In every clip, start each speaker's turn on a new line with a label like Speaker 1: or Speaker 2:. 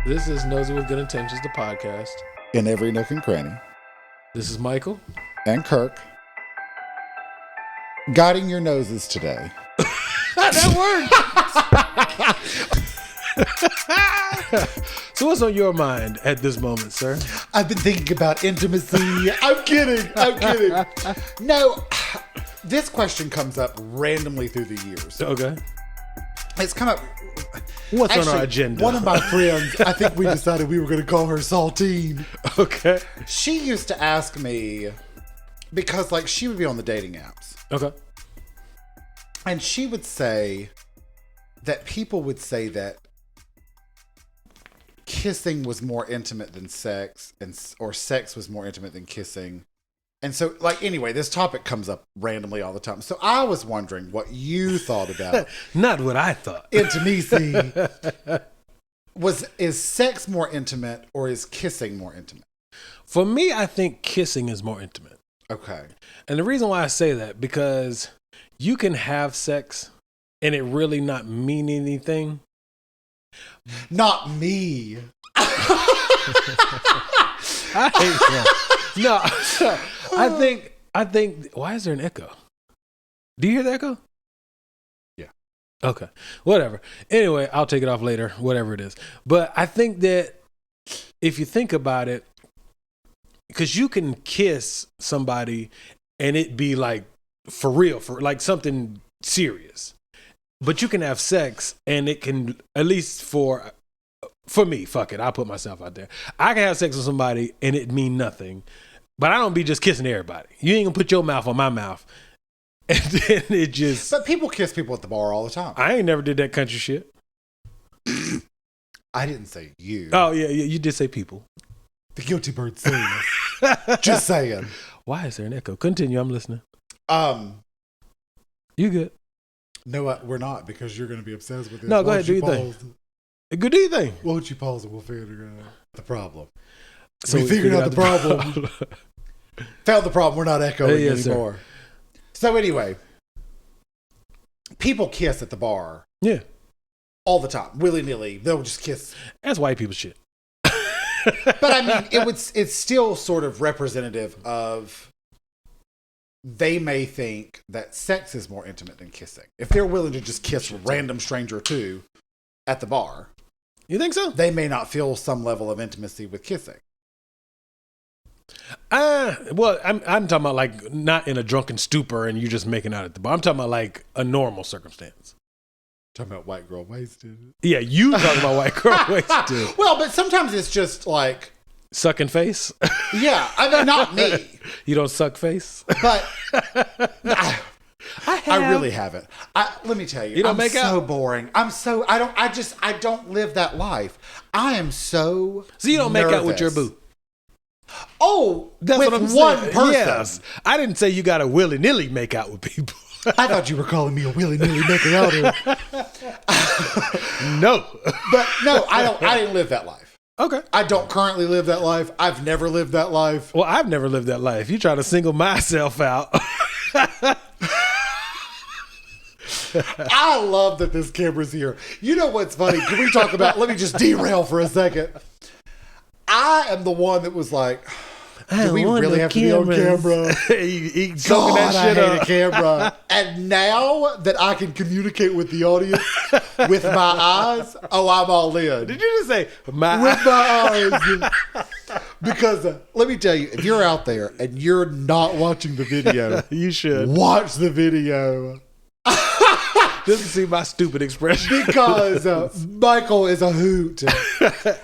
Speaker 1: This is Nosy with Good Intentions, the podcast.
Speaker 2: In every nook and cranny.
Speaker 1: This is Michael.
Speaker 2: And Kirk. Guiding your noses today.
Speaker 1: That worked! So what's on your mind at this moment, sir?
Speaker 2: I've been thinking about intimacy. I'm kidding. No, this question comes up randomly through the years.
Speaker 1: Okay.
Speaker 2: It's come up.
Speaker 1: What's
Speaker 2: Actually,
Speaker 1: on our agenda?
Speaker 2: One of my friends, I think we decided we were going to call her Saltine.
Speaker 1: Okay.
Speaker 2: She used to ask me, because like she would be on the dating apps.
Speaker 1: Okay.
Speaker 2: And she would say that people would say that kissing was more intimate than sex, or sex was more intimate than kissing. And so, like, anyway, this topic comes up randomly all the time. So I was wondering what you thought about
Speaker 1: Not what I thought.
Speaker 2: intimacy. Is sex more intimate or is kissing more intimate?
Speaker 1: For me, I think kissing is more intimate.
Speaker 2: Okay.
Speaker 1: And the reason why I say that, because you can have sex and it really not mean anything.
Speaker 2: Not me.
Speaker 1: I hate that. No, I think, why is there an echo? Do you hear the echo?
Speaker 2: Yeah.
Speaker 1: Okay. Whatever. Anyway, I'll take it off later, whatever it is. But I think that if you think about it, because you can kiss somebody and it be like for real, for like something serious. But you can have sex and it can, at least for me, fuck it, I'll put myself out there. I can have sex with somebody and it mean nothing. But I don't be just kissing everybody. You ain't gonna put your mouth on my mouth. And then it just...
Speaker 2: But people kiss people at the bar all the time.
Speaker 1: I ain't never did that country shit.
Speaker 2: I didn't say you.
Speaker 1: Oh, yeah, you did say people.
Speaker 2: The guilty bird saying this. Just saying.
Speaker 1: Why is there an echo? Continue, I'm listening. You good.
Speaker 2: No, we're not, because you're going to be obsessed with this.
Speaker 1: No, go ahead, do your thing. Good, do your thing.
Speaker 2: Why don't you pause and we'll figure out the problem.
Speaker 1: So
Speaker 2: we figured out the problem. Found the problem. We're not echoing anymore.
Speaker 1: Sir.
Speaker 2: So anyway, people kiss at the bar.
Speaker 1: Yeah.
Speaker 2: All the time. Willy-nilly. They'll just kiss.
Speaker 1: That's white people shit.
Speaker 2: But I mean, it's still sort of representative of... They may think that sex is more intimate than kissing. If they're willing to just kiss a random stranger too at the bar.
Speaker 1: You think so?
Speaker 2: They may not feel some level of intimacy with kissing.
Speaker 1: Well, I'm talking about like not in a drunken stupor and you just making out at the bar. I'm talking about like a normal circumstance.
Speaker 2: Talking about white girl wasted.
Speaker 1: Yeah, you talking about white girl wasted.
Speaker 2: Well, but sometimes it's just like...
Speaker 1: Sucking face?
Speaker 2: Yeah, I mean, not me.
Speaker 1: You don't suck face?
Speaker 2: But I really haven't. Let me tell you,
Speaker 1: You don't
Speaker 2: I'm
Speaker 1: make
Speaker 2: so
Speaker 1: out?
Speaker 2: boring. I don't live that life. I am so
Speaker 1: you don't make out with your
Speaker 2: nervous.
Speaker 1: boo?
Speaker 2: Oh,
Speaker 1: That's
Speaker 2: with
Speaker 1: what I'm
Speaker 2: one
Speaker 1: saying.
Speaker 2: person.
Speaker 1: Yes. I didn't say you got to willy-nilly make out with people.
Speaker 2: I thought you were calling me a willy-nilly maker outer.
Speaker 1: No.
Speaker 2: But no, I didn't live that life.
Speaker 1: Okay.
Speaker 2: I don't currently live that life. I've never lived that life.
Speaker 1: Well, I've never lived that life. You try to single myself out.
Speaker 2: I love that this camera's here. You know what's funny? Can we talk about, let me just derail for a second. I am the one that was like, do we really have to be on camera?
Speaker 1: he
Speaker 2: God,
Speaker 1: that shit
Speaker 2: I hate
Speaker 1: up.
Speaker 2: a camera. And now that I can communicate with the audience with my eyes, oh, I'm all in.
Speaker 1: Did you just say my
Speaker 2: With my eyes. Because let me tell you, if you're out there and you're not watching the video,
Speaker 1: You should.
Speaker 2: watch the video.
Speaker 1: Just to see my stupid expression.
Speaker 2: Because Michael is a hoot.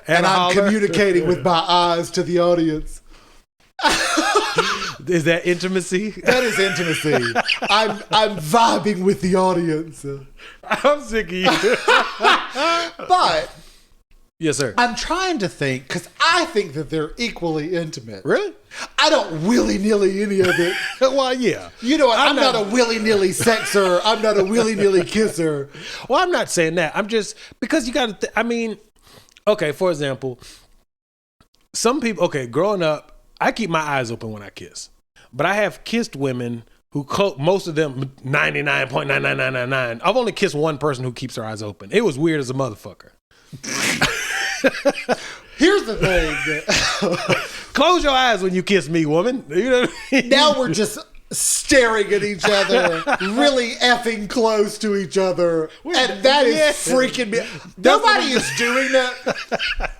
Speaker 2: And I'm
Speaker 1: holler.
Speaker 2: communicating with my eyes to the audience.
Speaker 1: Is that intimacy?
Speaker 2: That is intimacy. I'm vibing with the audience.
Speaker 1: I'm sick of you.
Speaker 2: But
Speaker 1: Yes, sir.
Speaker 2: I'm trying to think, because I think that they're equally intimate.
Speaker 1: Really?
Speaker 2: I don't willy-nilly any of it.
Speaker 1: Well, yeah.
Speaker 2: You know what? I'm not a willy-nilly sexer. I'm not a willy-nilly kisser.
Speaker 1: Well, I'm not saying that. I'm just, because you got to, I mean, okay, for example, some people, okay, growing up, I keep my eyes open when I kiss. But I have kissed women who, most of them, 99.99999. I've only kissed one person who keeps her eyes open. It was weird as a motherfucker.
Speaker 2: Here's the thing.
Speaker 1: Close your eyes when you kiss me, woman. You know what I mean?
Speaker 2: Now we're just staring at each other, really effing close to each other. And that is freaking me. Nobody is doing that.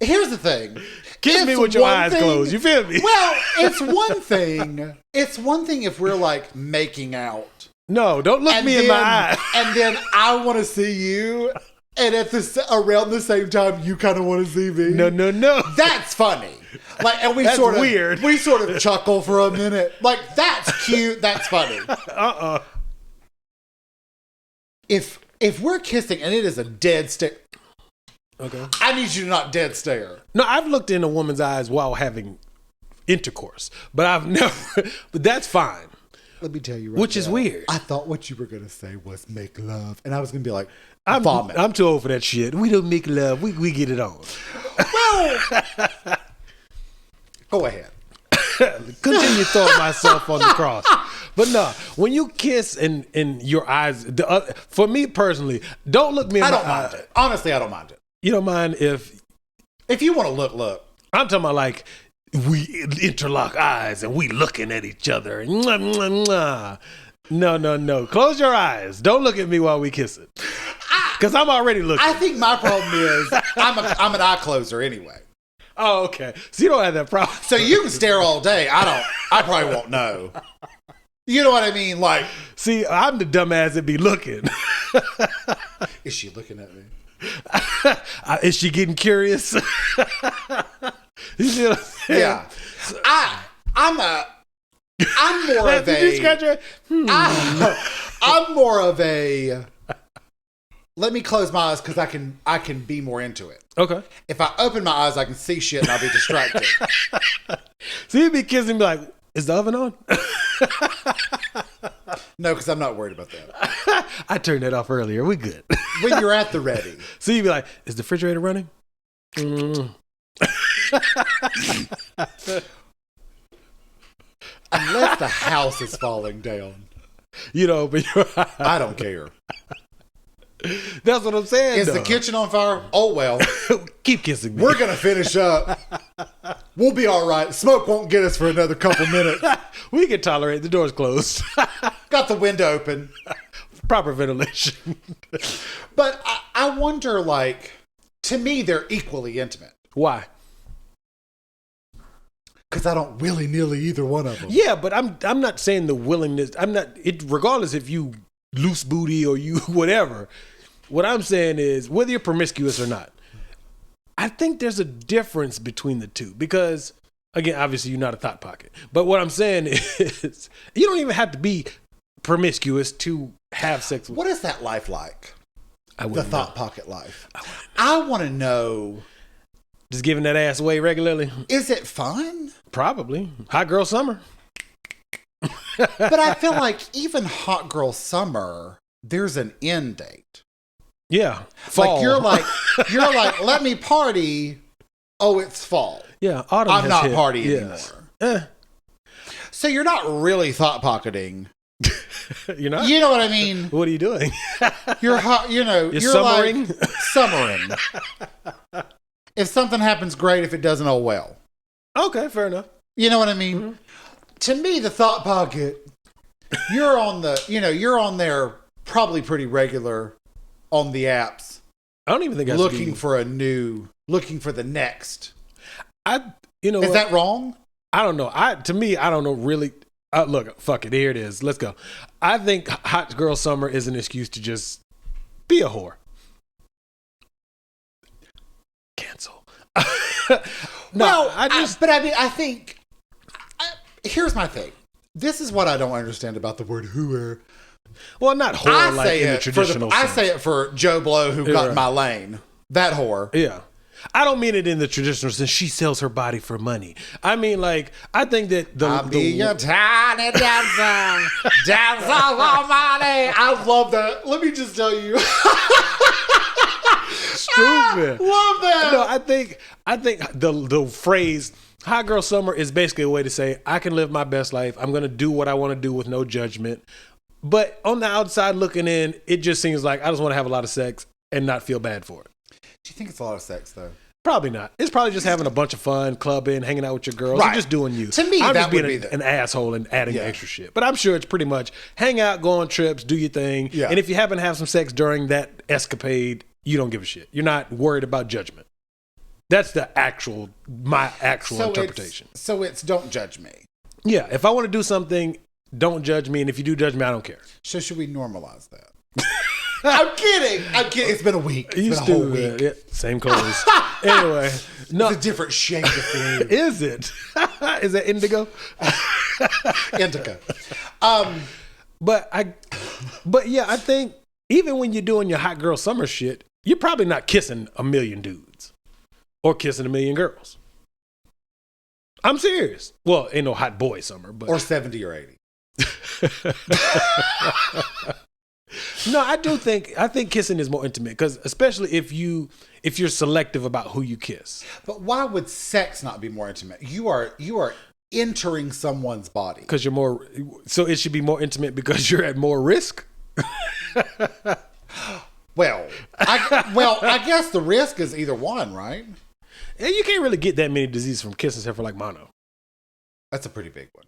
Speaker 2: Here's the thing.
Speaker 1: Kiss me with your eyes closed. You feel me?
Speaker 2: Well, it's one thing. It's one thing if we're like making out.
Speaker 1: No, don't look me in my eye.
Speaker 2: And then I want to see you. And at around the same time, you kind of want to see me.
Speaker 1: No.
Speaker 2: That's funny. Like, and
Speaker 1: That's weird.
Speaker 2: We sort of chuckle for a minute. Like, that's cute. That's funny. If we're kissing and it is a dead stare,
Speaker 1: okay,
Speaker 2: I need you to not dead stare.
Speaker 1: No, I've looked in a woman's eyes while having intercourse, but I've never. But that's fine.
Speaker 2: Let me tell you, right
Speaker 1: which
Speaker 2: now,
Speaker 1: is weird.
Speaker 2: I thought what you were gonna say was make love, and I was gonna be like,
Speaker 1: vomit. I'm too old for that shit. We don't make love. We get it on.
Speaker 2: Well, go ahead.
Speaker 1: Continue throwing myself on the cross. But no, when you kiss in your eyes, for me personally, don't look me in my
Speaker 2: I don't mind it. Honestly, I don't mind it.
Speaker 1: You don't mind if
Speaker 2: you want to look.
Speaker 1: I'm talking about like we interlock eyes and we looking at each other. Mwah, mwah, mwah. No. Close your eyes. Don't look at me while we kiss it. Because I'm already looking.
Speaker 2: I think my problem is I'm an eye closer anyway.
Speaker 1: Oh, okay. So you don't have that problem.
Speaker 2: So you can stare all day. I probably won't know. You know what I mean? Like,
Speaker 1: see, I'm the dumbass that be looking.
Speaker 2: Is she looking at me?
Speaker 1: Is she getting curious? You see what I'm saying?
Speaker 2: Yeah. I'm more of a. I'm more of a. Let me close my eyes because I can be more into it.
Speaker 1: Okay.
Speaker 2: If I open my eyes, I can see shit and I'll be distracted.
Speaker 1: So you'd be kissing me like, is the oven on?
Speaker 2: No, because I'm not worried about that.
Speaker 1: I turned that off earlier. We good.
Speaker 2: When you're at the ready.
Speaker 1: So you'd be like, is the refrigerator running?
Speaker 2: Unless the house is falling down.
Speaker 1: You know, but
Speaker 2: I don't care.
Speaker 1: That's what I'm saying.
Speaker 2: Is the kitchen on fire? Oh, well.
Speaker 1: Keep kissing me.
Speaker 2: We're going to finish up. We'll be all right. Smoke won't get us for another couple minutes.
Speaker 1: We can tolerate. The door's closed.
Speaker 2: Got the window open.
Speaker 1: Proper ventilation.
Speaker 2: But I wonder, like, to me, they're equally intimate.
Speaker 1: Why?
Speaker 2: Because I don't willy-nilly either one of them.
Speaker 1: Yeah, but I'm not saying the willingness. I'm not. It regardless if you loose booty or you whatever. What I'm saying is whether you're promiscuous or not. I think there's a difference between the two because again, obviously you're not a thought pocket. But what I'm saying is you don't even have to be promiscuous to have sex with.
Speaker 2: What is that life like? The thought pocket life.
Speaker 1: I
Speaker 2: want to know.
Speaker 1: Just giving that ass away regularly.
Speaker 2: Is it fun?
Speaker 1: Probably. Hot girl summer.
Speaker 2: But I feel like even hot girl summer, there's an end date.
Speaker 1: Yeah.
Speaker 2: Fall. Like you're like, let me party. Oh, it's fall.
Speaker 1: Yeah. Autumn
Speaker 2: I'm not
Speaker 1: hit.
Speaker 2: partying anymore. So you're not really thought pocketing.
Speaker 1: You're not?
Speaker 2: You know what I mean?
Speaker 1: What are you doing?
Speaker 2: You're hot, you're
Speaker 1: summering?
Speaker 2: Like summering. If something happens, great. If it doesn't, oh well.
Speaker 1: Okay, fair enough.
Speaker 2: You know what I mean?
Speaker 1: Mm-hmm.
Speaker 2: To me, the thought pocket, you're on there probably pretty regular on the apps.
Speaker 1: I don't even think
Speaker 2: looking for the next.
Speaker 1: Is
Speaker 2: that wrong?
Speaker 1: I don't know. To me, I don't know really. Look, fuck it. Here it is. Let's go. I think hot girl summer is an excuse to just be a whore. Cancel.
Speaker 2: I think. Here's my thing. This is what I don't understand about the word whore.
Speaker 1: Well, not whore like in the traditional sense.
Speaker 2: I say it for Joe Blow who got in my lane. That whore.
Speaker 1: Yeah. I don't mean it in the traditional sense. She sells her body for money. I mean, like, I think that
Speaker 2: I'll be a tiny dancer, dancer for money. I love that. Let me just tell you.
Speaker 1: Stupid.
Speaker 2: Love that.
Speaker 1: No, I think the phrase hot girl summer is basically a way to say I can live my best life. I'm going to do what I want to do with no judgment. But on the outside looking in, it just seems like I just want to have a lot of sex and not feel bad for it.
Speaker 2: Do you think it's a lot of sex though?
Speaker 1: Probably not. It's probably just having a bunch of fun, clubbing, hanging out with your girls,
Speaker 2: Right.
Speaker 1: and just doing you.
Speaker 2: To me,
Speaker 1: I'm
Speaker 2: that
Speaker 1: just being
Speaker 2: would be
Speaker 1: an asshole and adding
Speaker 2: Yeah.
Speaker 1: extra shit. But I'm sure it's pretty much hang out, go on trips, do your thing.
Speaker 2: Yeah.
Speaker 1: And if you happen to have some sex during that escapade, you don't give a shit. You're not worried about judgment. That's my actual interpretation.
Speaker 2: So it's don't judge me.
Speaker 1: Yeah. If I want to do something, don't judge me. And if you do judge me, I don't care.
Speaker 2: So should we normalize that? I'm kidding. It's been a week. It's been a whole week.
Speaker 1: Yeah, same clothes. Anyway, no.
Speaker 2: It's a different shade of blue.
Speaker 1: Is it? Is that indigo?
Speaker 2: Indica.
Speaker 1: But yeah, I think even when you're doing your hot girl summer shit, you're probably not kissing a million dudes or kissing a million girls. I'm serious. Well, ain't no hot boy summer, but
Speaker 2: Or 70 or 80.
Speaker 1: no, I think kissing is more intimate because especially if you're selective about who you kiss.
Speaker 2: But why would sex not be more intimate? You are entering someone's body.
Speaker 1: Because you're more, so it should be more intimate because you're at more risk.
Speaker 2: Well, I guess the risk is either one, right?
Speaker 1: And you can't really get that many diseases from kissing except for like mono.
Speaker 2: That's a pretty big one.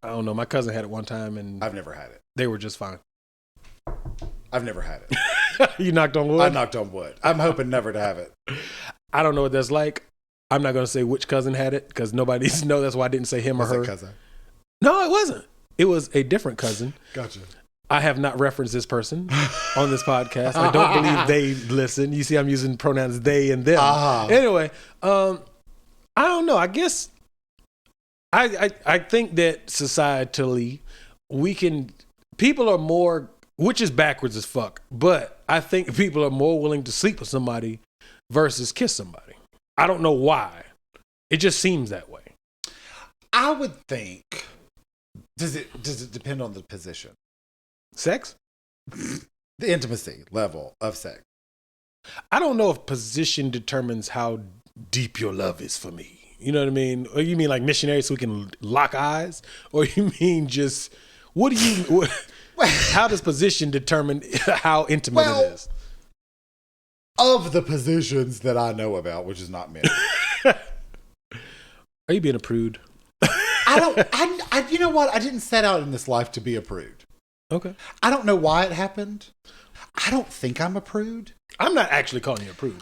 Speaker 1: I don't know. My cousin had it one time and
Speaker 2: I've never had it.
Speaker 1: they were just fine.
Speaker 2: I've never had it.
Speaker 1: You knocked on wood?
Speaker 2: I knocked on wood. I'm hoping never to have it.
Speaker 1: I don't know what that's like. I'm not going to say which cousin had it because nobody needs to know. That's why I didn't say him or her.
Speaker 2: Cousin?
Speaker 1: No, it wasn't. It was a different cousin.
Speaker 2: Gotcha.
Speaker 1: I have not referenced this person on this podcast. I don't believe they listen. You see, I'm using pronouns they and them. Anyway, I don't know. I guess I think that societally people are more, which is backwards as fuck, but I think people are more willing to sleep with somebody versus kiss somebody. I don't know why. It just seems that way.
Speaker 2: I would think. Does it depend on the position?
Speaker 1: Sex?
Speaker 2: The intimacy level of sex.
Speaker 1: I don't know if position determines how deep your love is for me. You know what I mean? Or you mean like missionary so we can lock eyes? Or you mean just, how does position determine how intimate it is?
Speaker 2: Of the positions that I know about, which is not many.
Speaker 1: Are you being a prude?
Speaker 2: You know what? I didn't set out in this life to be a prude.
Speaker 1: Okay.
Speaker 2: I don't know why it happened. I don't think I'm a prude.
Speaker 1: I'm not actually calling you a prude.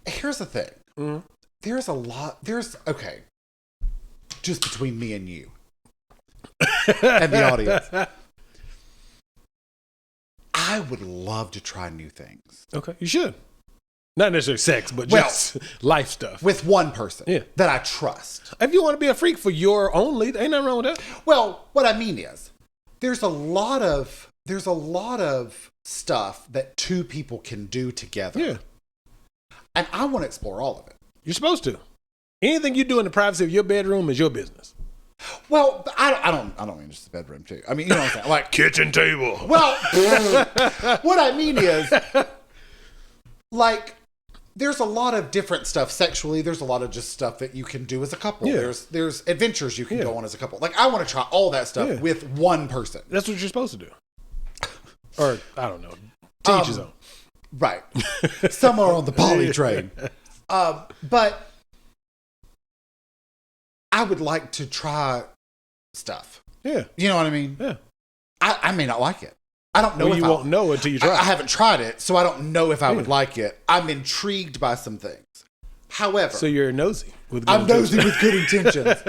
Speaker 2: Here's the thing. Mm-hmm. Okay. Just between me and you. And the audience. I would love to try new things.
Speaker 1: Okay. You should. Not necessarily sex, but just life stuff.
Speaker 2: With one person that I trust.
Speaker 1: If you want to be a freak for your only, ain't nothing wrong with that.
Speaker 2: Well, what I mean is, there's a lot of stuff that two people can do together. Yeah. And I want to explore all of it.
Speaker 1: You're supposed to. Anything you do in the privacy of your bedroom is your business.
Speaker 2: Well, I don't mean just the bedroom too. I mean, you know what I'm saying? Like
Speaker 1: kitchen table.
Speaker 2: Well, what I mean is, like, there's a lot of different stuff sexually. There's a lot of just stuff that you can do as a couple. Yeah. There's adventures you can go on as a couple. Like, I want to try all that stuff with one person.
Speaker 1: That's what you're supposed to do. Or, I don't know. To each his own.
Speaker 2: Right. Somewhere on the poly train. But I would like to try stuff. Yeah. You know what I mean? Yeah. I may not like it. I don't know if
Speaker 1: you won't know until you try.
Speaker 2: I haven't tried it, so I don't know if I would like it. I'm intrigued by some things. However,
Speaker 1: so you're nosy with good
Speaker 2: I'm nosy with good intentions.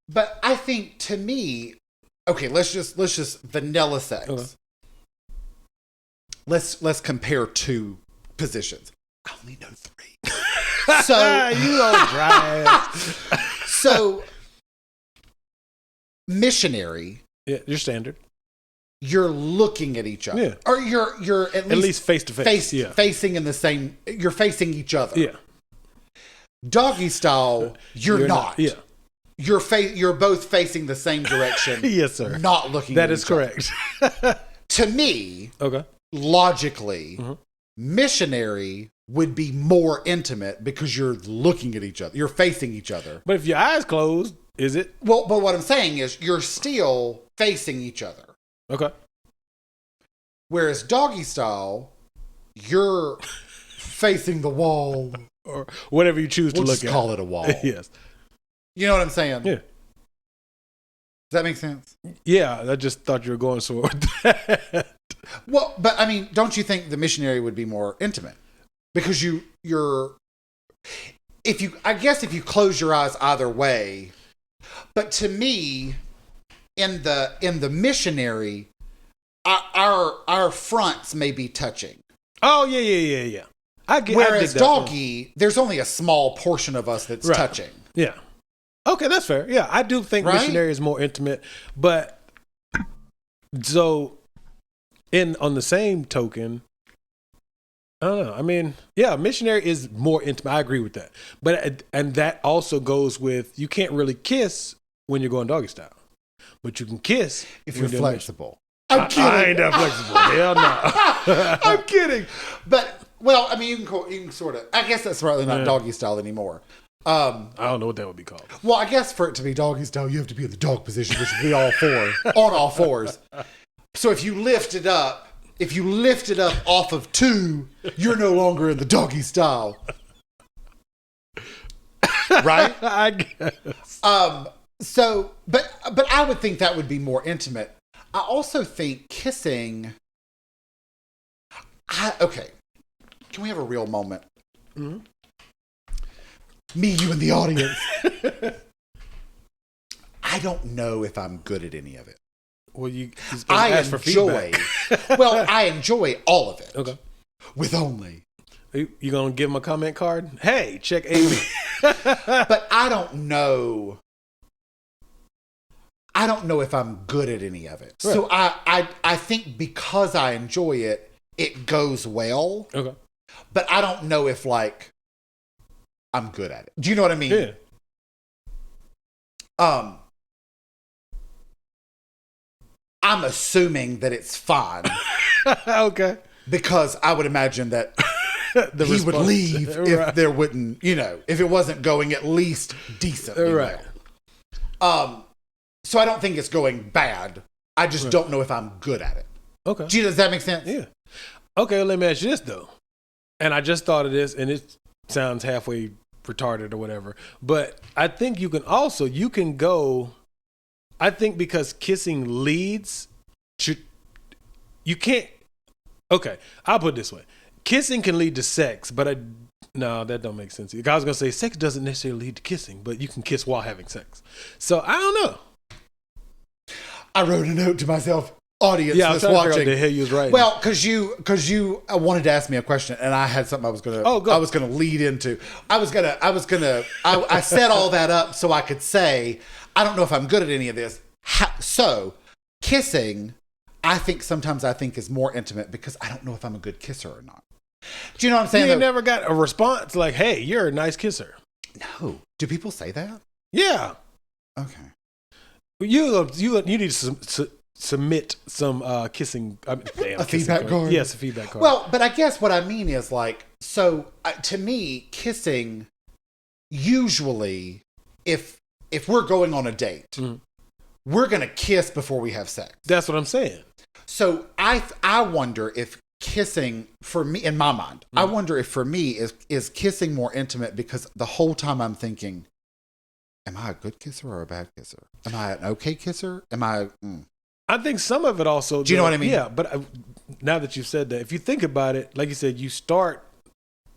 Speaker 2: But I think to me, okay, let's just vanilla sex. Okay. Let's compare two positions. I only know 3. So
Speaker 1: you don't drive.
Speaker 2: So missionary.
Speaker 1: Yeah, your standard.
Speaker 2: You're looking at each other. Yeah. Or you're at least
Speaker 1: face to face.
Speaker 2: Facing in the same, you're facing each other.
Speaker 1: Yeah.
Speaker 2: Doggy style, you're not.
Speaker 1: Yeah.
Speaker 2: You're both facing the same direction.
Speaker 1: Yes, sir.
Speaker 2: Not looking
Speaker 1: that
Speaker 2: at
Speaker 1: is
Speaker 2: each
Speaker 1: correct.
Speaker 2: Other. To me,
Speaker 1: okay.
Speaker 2: Logically, missionary would be more intimate because you're looking at each other. You're facing each other.
Speaker 1: But if your eyes closed, is it?
Speaker 2: Well, but what I'm saying is you're still facing each other. Okay. Whereas doggy style, you're facing the wall.
Speaker 1: or whatever you choose
Speaker 2: We'll
Speaker 1: to look
Speaker 2: just
Speaker 1: at.
Speaker 2: call it a wall.
Speaker 1: Yes.
Speaker 2: You know what I'm saying?
Speaker 1: Yeah.
Speaker 2: Does that make sense?
Speaker 1: Yeah, I just thought you were going somewhere with that.
Speaker 2: Well, but I mean, don't you think the missionary would be more intimate? Because I guess if you close your eyes either way, but to me, in the missionary, our fronts may be touching.
Speaker 1: Oh yeah.
Speaker 2: Whereas
Speaker 1: I dig that.
Speaker 2: doggy, there's only a small portion of us that's
Speaker 1: Right.
Speaker 2: touching.
Speaker 1: Yeah. Okay, that's fair. Yeah, I do think
Speaker 2: Right?
Speaker 1: missionary is more intimate, but so on the same token, I don't know. I mean, yeah, missionary is more intimate. I agree with that. But and that also goes with you can't really kiss when you're going doggy style, but you can kiss
Speaker 2: If
Speaker 1: when
Speaker 2: you're
Speaker 1: doing
Speaker 2: flexible.
Speaker 1: I
Speaker 2: I'm kidding.
Speaker 1: ain't that flexible. Hell no.
Speaker 2: I'm kidding. But, well, I mean, you can sort of, I guess that's probably not doggy style anymore.
Speaker 1: I don't know what that would be called.
Speaker 2: Well, I guess for it to be doggy style, you have to be in the dog position, which would be all four, on all fours. So if you lift it up off of two, you're no longer in the doggy style. Right?
Speaker 1: I guess.
Speaker 2: So, but I would think that would be more intimate. I also think kissing. Okay, can we have a real moment?
Speaker 1: Mm-hmm.
Speaker 2: Me, you, and the audience. I don't know if I'm good at any of it.
Speaker 1: Well,
Speaker 2: I
Speaker 1: ask for
Speaker 2: enjoy.
Speaker 1: feedback.
Speaker 2: Well, I enjoy all of it.
Speaker 1: Okay.
Speaker 2: With only.
Speaker 1: You gonna give him a comment card? Hey, check Amy.
Speaker 2: But I don't know. I don't know if I'm good at any of it.
Speaker 1: Right.
Speaker 2: So I think because I enjoy it, it goes well.
Speaker 1: Okay.
Speaker 2: But I don't know if like I'm good at it. Do you know what I mean?
Speaker 1: Yeah.
Speaker 2: I'm assuming that it's fine
Speaker 1: Okay.
Speaker 2: because I would imagine that he would leave if there wouldn't, if it wasn't going at least decently
Speaker 1: Right.
Speaker 2: well. So I don't think it's going bad. I just don't know if I'm good at it.
Speaker 1: Okay.
Speaker 2: Does that make sense?
Speaker 1: Yeah. Okay, well, let me ask you this though. And I just thought of this and it sounds halfway retarded or whatever. But I think you can go, I think because kissing leads, you can't, okay, I'll put it this way. Kissing can lead to sex, but no, that don't make sense. I was going to say sex doesn't necessarily lead to kissing, but you can kiss while having sex. So I don't know.
Speaker 2: I wrote a note to myself, audience
Speaker 1: Yeah, I was
Speaker 2: that's
Speaker 1: trying to figure out
Speaker 2: watching.
Speaker 1: the hell you was writing.
Speaker 2: Well, because you wanted to ask me a question, and I had something I was gonna lead into. I set all that up so I could say I don't know if I'm good at any of this. So kissing, I think sometimes is more intimate because I don't know if I'm a good kisser or not. Do you know what I'm saying?
Speaker 1: You ain't never got a response like, "Hey, you're a nice kisser."
Speaker 2: No. Do people say that?
Speaker 1: Yeah.
Speaker 2: Okay.
Speaker 1: You need to submit some kissing.
Speaker 2: A feedback card?
Speaker 1: Yes, a feedback card.
Speaker 2: Well, but I guess what I mean is like, so to me, kissing, usually, if we're going on a date, we're going to kiss before we have sex.
Speaker 1: That's what I'm saying.
Speaker 2: So I wonder if kissing, for me, in my mind, I wonder if for me, is kissing more intimate because the whole time I'm thinking, am I a good kisser or a bad kisser? Am I an okay kisser? Am I...
Speaker 1: I think some of it also...
Speaker 2: Do you know what I mean?
Speaker 1: Yeah, but now that you've said that, if you think about it, like you said, you start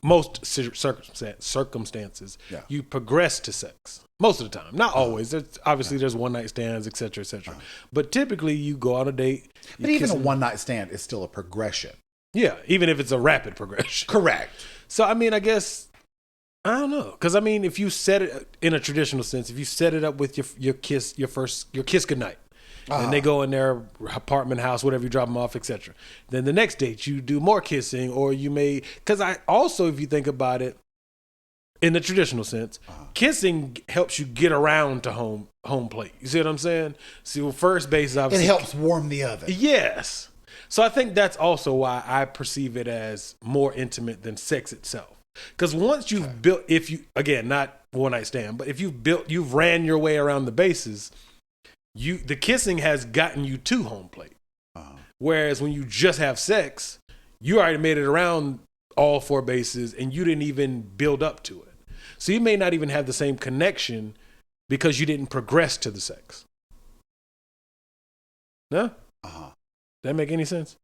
Speaker 1: most circumstances, you progress to sex. Most of the time. Not always. There's one-night stands, et cetera, et cetera. But typically, you go on a date...
Speaker 2: But even a one-night stand is still a progression.
Speaker 1: Yeah, even if it's a rapid progression.
Speaker 2: Correct.
Speaker 1: So, I mean, I guess... I don't know, because I mean, if you set it in a traditional sense, if you set it up with your kiss goodnight, and they go in their apartment, house, whatever, you drop them off, etc. Then the next date you do more kissing, or you may, because I also, if you think about it, in the traditional sense, kissing helps you get around to home plate. You see what I'm saying? See, first base, obviously,
Speaker 2: it helps warm the oven.
Speaker 1: Yes. So I think that's also why I perceive it as more intimate than sex itself. Because once you've built, if you, again, not one night stand, but if you've ran your way around the bases, the kissing has gotten you to home plate. Whereas when you just have sex, you already made it around all four bases and you didn't even build up to it. So you may not even have the same connection because you didn't progress to the sex. No?
Speaker 2: Uh-huh.
Speaker 1: That make any sense?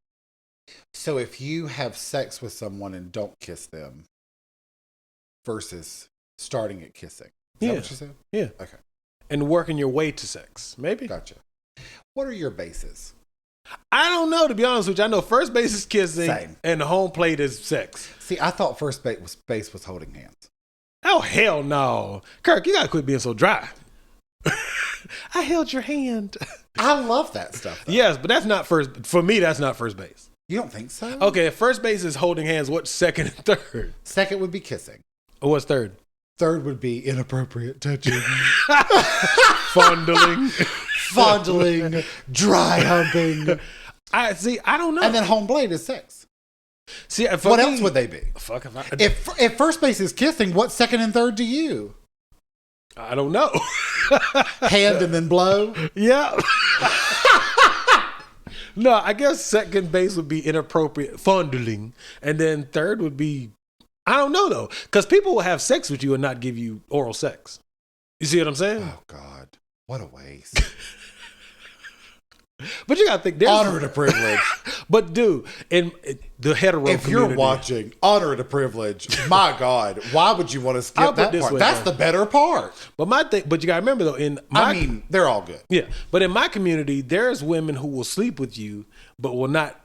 Speaker 2: So if you have sex with someone and don't kiss them versus starting at kissing. Is that what you said?
Speaker 1: Yeah.
Speaker 2: Okay.
Speaker 1: And working your way to sex. Maybe.
Speaker 2: Gotcha. What are your bases?
Speaker 1: I don't know, to be honest with you. I know first base is kissing
Speaker 2: Same.
Speaker 1: and the home plate is sex.
Speaker 2: See, I thought first base was holding hands.
Speaker 1: Oh, hell no. Kirk, you got to quit being so dry. I held your hand.
Speaker 2: I love that stuff, though.
Speaker 1: Yes, but that's not first. For me, that's not first base.
Speaker 2: You don't think so?
Speaker 1: Okay, if first base is holding hands, what's second and third?
Speaker 2: Second would be kissing.
Speaker 1: Or what's third?
Speaker 2: Third would be inappropriate touching.
Speaker 1: Fondling.
Speaker 2: Fondling. Dry humping.
Speaker 1: I don't know.
Speaker 2: And then home plate is sex.
Speaker 1: See,
Speaker 2: what else would they be?
Speaker 1: Fuck if I...
Speaker 2: If first base is kissing, what's second and third to you?
Speaker 1: I don't know.
Speaker 2: Hand and then blow?
Speaker 1: Yeah. No, I guess second base would be inappropriate fondling. And then third would be, I don't know though. Because people will have sex with you and not give you oral sex. You see what I'm saying?
Speaker 2: Oh, God. What a waste.
Speaker 1: But you gotta think there's
Speaker 2: honor and a privilege.
Speaker 1: But dude, in the hetero
Speaker 2: if
Speaker 1: community,
Speaker 2: you're watching honor and a privilege, my God, why would you want to skip that part? That's the better part.
Speaker 1: But my thing, but you gotta remember though,
Speaker 2: I mean, they're all good.
Speaker 1: Yeah, but in my community, there's women who will sleep with you, but will not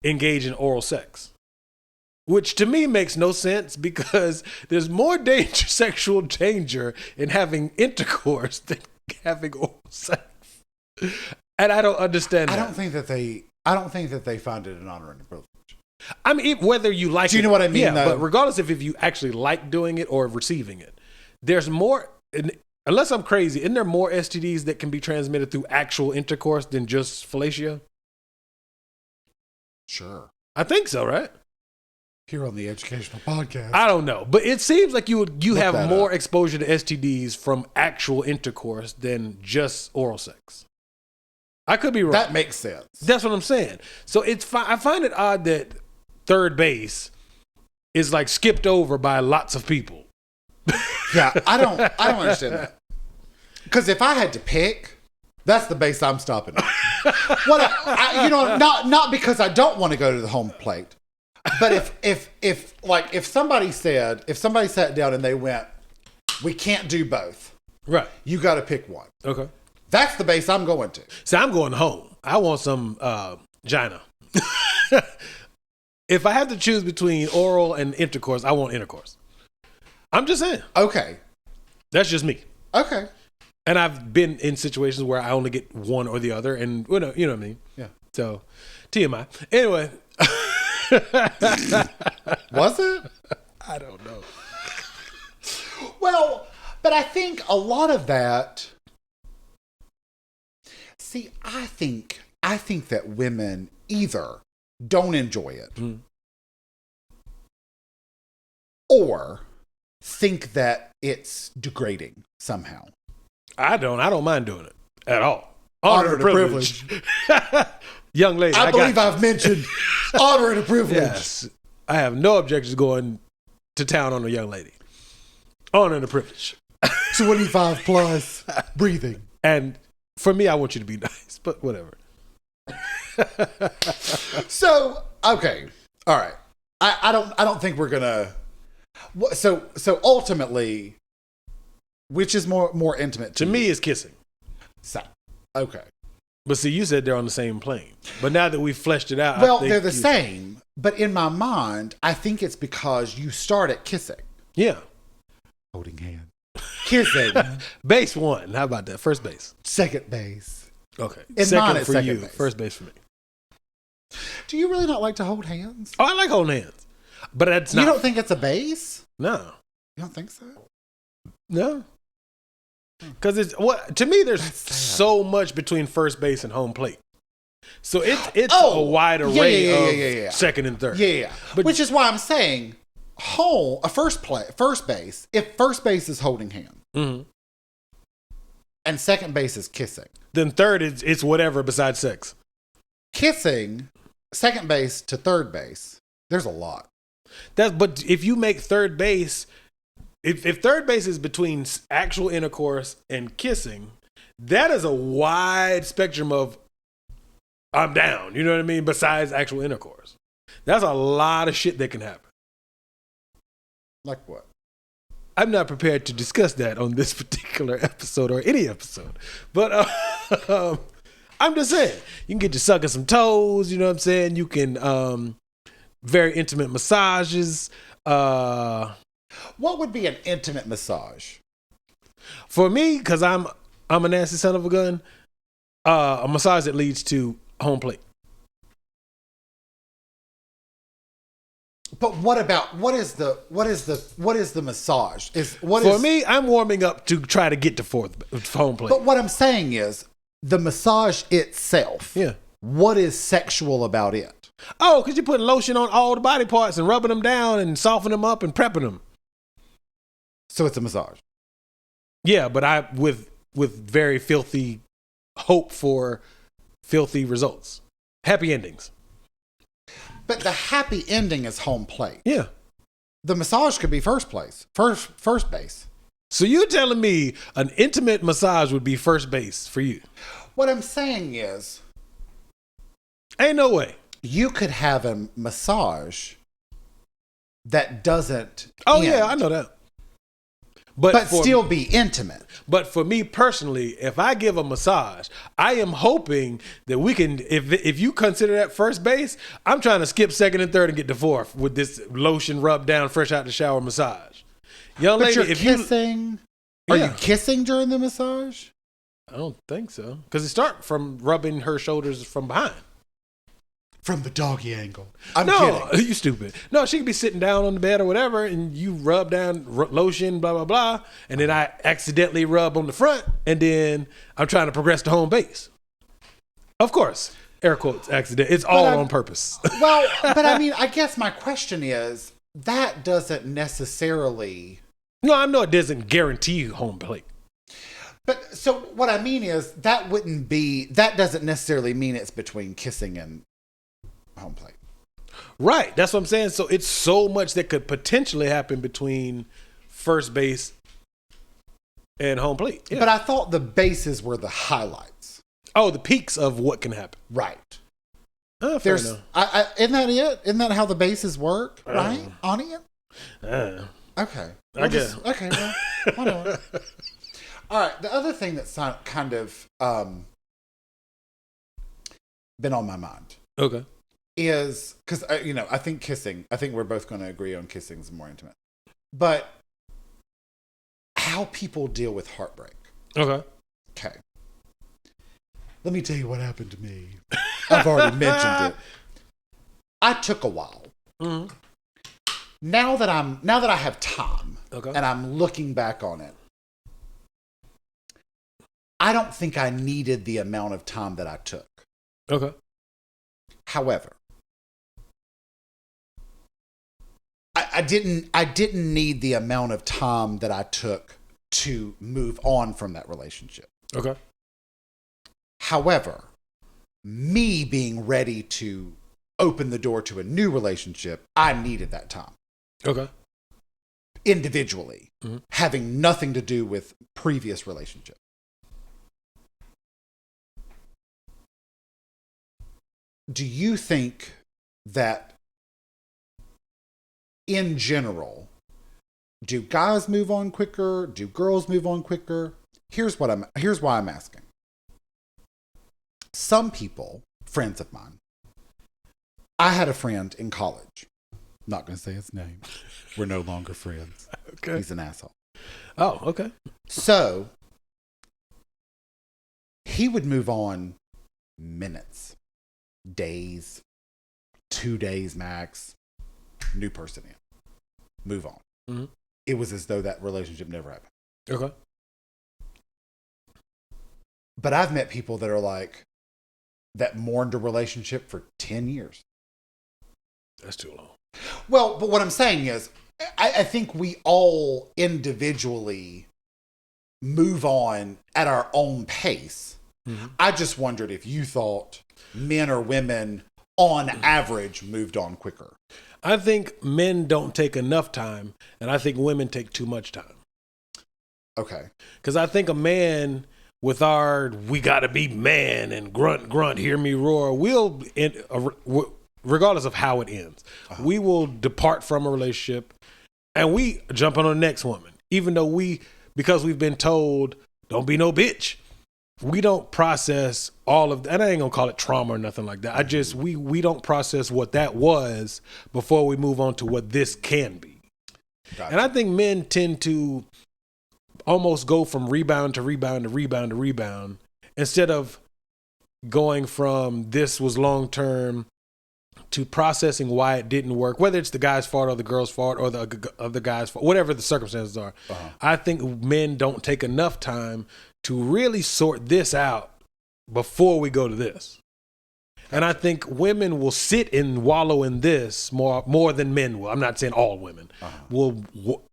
Speaker 1: engage in oral sex. Which to me makes no sense because there's more sexual danger in having intercourse than having oral sex. And I don't understand that.
Speaker 2: I don't think that they find it an honor and a privilege.
Speaker 1: I mean, whether you like it.
Speaker 2: Do you know what I mean?
Speaker 1: Yeah,
Speaker 2: though?
Speaker 1: But regardless if you actually like doing it or receiving it, there's more, unless I'm crazy, isn't there more STDs that can be transmitted through actual intercourse than just fellatio?
Speaker 2: Sure.
Speaker 1: I think so, right?
Speaker 2: Here on the educational podcast.
Speaker 1: I don't know. But it seems like you have more
Speaker 2: up.
Speaker 1: exposure to STDs from actual intercourse than just oral sex. I could be wrong.
Speaker 2: That makes sense.
Speaker 1: That's what I'm saying. So I find it odd that third base is like skipped over by lots of people.
Speaker 2: Yeah, I don't understand that. Because if I had to pick, that's the base I'm stopping at. Not because I don't want to go to the home plate, but if somebody sat down and they went, we can't do both.
Speaker 1: Right.
Speaker 2: You got to pick one.
Speaker 1: Okay.
Speaker 2: That's the base I'm going to.
Speaker 1: So I'm going home. I want some gina. If I have to choose between oral and intercourse, I want intercourse. I'm just saying.
Speaker 2: Okay.
Speaker 1: That's just me.
Speaker 2: Okay.
Speaker 1: And I've been in situations where I only get one or the other, and you know what I mean?
Speaker 2: Yeah.
Speaker 1: So, TMI. Anyway.
Speaker 2: Was it?
Speaker 1: I don't know.
Speaker 2: Well, but I think a lot of that... See, I think that women either don't enjoy it or think that it's degrading somehow.
Speaker 1: I don't mind doing it at all.
Speaker 2: Honor and a privilege.
Speaker 1: Young lady,
Speaker 2: I believe I've mentioned honor and a privilege.
Speaker 1: Yes. I have no objections going to town on a young lady. Honor and a privilege.
Speaker 2: 25 plus, breathing.
Speaker 1: And for me, I want you to be nice, but whatever.
Speaker 2: So, okay. All right. I don't think we're gonna. So ultimately, which is more intimate
Speaker 1: to me is kissing.
Speaker 2: So, okay.
Speaker 1: But see, you said they're on the same plane. But now that we've fleshed it out,
Speaker 2: well, they're the same. But in my mind, I think it's because you start at kissing.
Speaker 1: Yeah.
Speaker 2: Holding hand. Kissing.
Speaker 1: Base one. How about that? First base.
Speaker 2: Second base.
Speaker 1: Okay.
Speaker 2: In
Speaker 1: second
Speaker 2: mine, it's
Speaker 1: for
Speaker 2: second
Speaker 1: you.
Speaker 2: base.
Speaker 1: First base for me.
Speaker 2: Do you really not like to hold hands?
Speaker 1: Oh, I like holding hands. But that's not.
Speaker 2: You don't think it's a base?
Speaker 1: No.
Speaker 2: You don't think so?
Speaker 1: No. Because to me, there's so much between first base and home plate. So it's a wide array of second and third.
Speaker 2: Yeah. But, which is why I'm saying first base, if first base is holding hand and second base is kissing.
Speaker 1: Then third it's whatever besides sex.
Speaker 2: Kissing, second base to third base, there's a lot.
Speaker 1: But if you make third base, if third base is between actual intercourse and kissing, that is a wide spectrum of I'm down. You know what I mean? Besides actual intercourse, that's a lot of shit that can happen.
Speaker 2: Like what?
Speaker 1: I'm not prepared to discuss that on this particular episode or any episode, but I'm just saying you can get you sucking some toes. You know what I'm saying? You can very intimate massages.
Speaker 2: What would be an intimate massage?
Speaker 1: For me, because I'm a nasty son of a gun, a massage that leads to home plate.
Speaker 2: But what is the massage?
Speaker 1: For me, I'm warming up to try to get to home plate.
Speaker 2: But what I'm saying is the massage itself.
Speaker 1: Yeah.
Speaker 2: What is sexual about it?
Speaker 1: Oh, because you put lotion on all the body parts and rubbing them down and softening them up and prepping them.
Speaker 2: So it's a massage.
Speaker 1: Yeah, but with very filthy hope for filthy results. Happy endings.
Speaker 2: But the happy ending is home plate.
Speaker 1: Yeah.
Speaker 2: The massage could be first base.
Speaker 1: So you're telling me an intimate massage would be first base for you?
Speaker 2: What I'm saying is,
Speaker 1: ain't no way.
Speaker 2: You could have a massage that doesn't
Speaker 1: Oh,
Speaker 2: end,
Speaker 1: yeah, I know that.
Speaker 2: But still be intimate.
Speaker 1: But for me personally, if I give a massage, I am hoping that we can, if you consider that first base, I'm trying to skip second and third and get to fourth with this lotion rub down fresh out the shower massage. Young
Speaker 2: but
Speaker 1: lady,
Speaker 2: you're kissing. Are you kissing during the massage?
Speaker 1: I don't think so. Because it starts from rubbing her shoulders from behind.
Speaker 2: From the doggy angle. I'm
Speaker 1: no,
Speaker 2: kidding.
Speaker 1: You stupid. No, she could be sitting down on the bed or whatever, and you rub down lotion, blah, blah, blah. And then I accidentally rub on the front, and then I'm trying to progress to home base. Of course. Air quotes, accident. It's all on purpose.
Speaker 2: Well, but I mean, I guess my question is, that doesn't necessarily...
Speaker 1: No, I know it doesn't guarantee home plate.
Speaker 2: But so what I mean is, that doesn't necessarily mean it's between kissing and home plate.
Speaker 1: Right. That's what I'm saying. So it's so much that could potentially happen between first base and home plate. Yeah.
Speaker 2: But I thought the bases were the highlights.
Speaker 1: Oh, the peaks of what can happen.
Speaker 2: Right.
Speaker 1: Fair enough.
Speaker 2: Isn't that it? Isn't that how the bases work? Right? On it? Okay.
Speaker 1: I guess.
Speaker 2: Okay. Well, whatever. All right. The other thing that's kind of been on my mind.
Speaker 1: Okay.
Speaker 2: Is because I think we're both going to agree on kissing is more intimate, but how people deal with heartbreak. Okay, let me tell you what happened to me. I've already mentioned it. I took a while. Mm-hmm. Now that I have time, and I'm looking back on it, I don't think I needed the amount of time that I took.
Speaker 1: Okay.
Speaker 2: However, I didn't need the amount of time that I took to move on from that relationship.
Speaker 1: Okay.
Speaker 2: However, me being ready to open the door to a new relationship, I needed that time.
Speaker 1: Okay.
Speaker 2: Individually, having nothing to do with previous relationship. Do you think that in general, do guys move on quicker? Do girls move on quicker? Here's why I'm asking. Some people, friends of mine, I had a friend in college. Not going to say his name. We're no longer friends.
Speaker 1: Okay.
Speaker 2: He's an asshole.
Speaker 1: Oh, okay.
Speaker 2: So, he would move on minutes, days, 2 days max, new person in, move on. Mm-hmm. It was as though that relationship never happened.
Speaker 1: Okay.
Speaker 2: But I've met people that are like, that mourned a relationship for 10 years.
Speaker 1: That's too long.
Speaker 2: Well, but what I'm saying is, I think we all individually move on at our own pace. Mm-hmm. I just wondered if you thought men or women on average moved on quicker.
Speaker 1: I think men don't take enough time, and I think women take too much time.
Speaker 2: Okay.
Speaker 1: Because I think a man with our we gotta be man and grunt, hear me roar, regardless of how it ends, we will depart from a relationship and we jump on the next woman. Even though because we've been told, don't be no bitch. We don't process all of that. And I ain't gonna call it trauma or nothing like that. We don't process what that was before we move on to what this can be. Gotcha. And I think men tend to almost go from rebound to rebound to rebound to rebound instead of going from this was long term to processing why it didn't work, whether it's the guy's fault or the girl's fault or the guy's fault, whatever the circumstances are. I think men don't take enough time to really sort this out before we go to this. And I think women will sit and wallow in this more than men will. I'm not saying all women will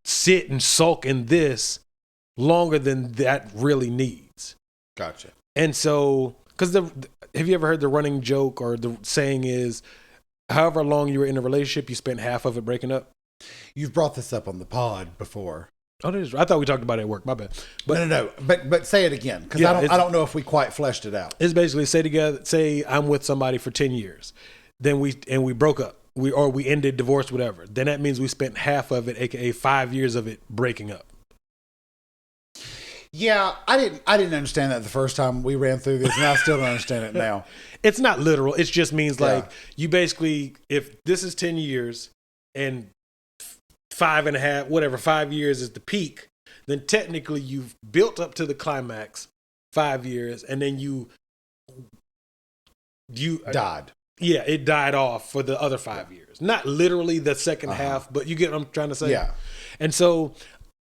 Speaker 1: sit and sulk in this longer than that really needs.
Speaker 2: Gotcha.
Speaker 1: And so, because have you ever heard the running joke or the saying is, however long you were in a relationship, you spent half of it breaking up?
Speaker 2: You've brought this up on the pod before.
Speaker 1: Oh, I thought we talked about it at work. My bad.
Speaker 2: But no. But say it again, because I don't know if we quite fleshed it out.
Speaker 1: It's basically say I'm with somebody for 10 years, then we broke up, we ended, divorce, whatever. Then that means we spent half of it, aka 5 years of it, breaking up.
Speaker 2: Yeah, I didn't understand that the first time we ran through this, and I still don't understand it now.
Speaker 1: It's not literal. It just means like you basically, if this is 10 years and 5.5, whatever, 5 years is the peak, then technically you've built up to the climax 5 years, and then you
Speaker 2: died.
Speaker 1: Yeah, it died off for the other 5 years. Not literally the second half, but you get what I'm trying to say? Yeah. And so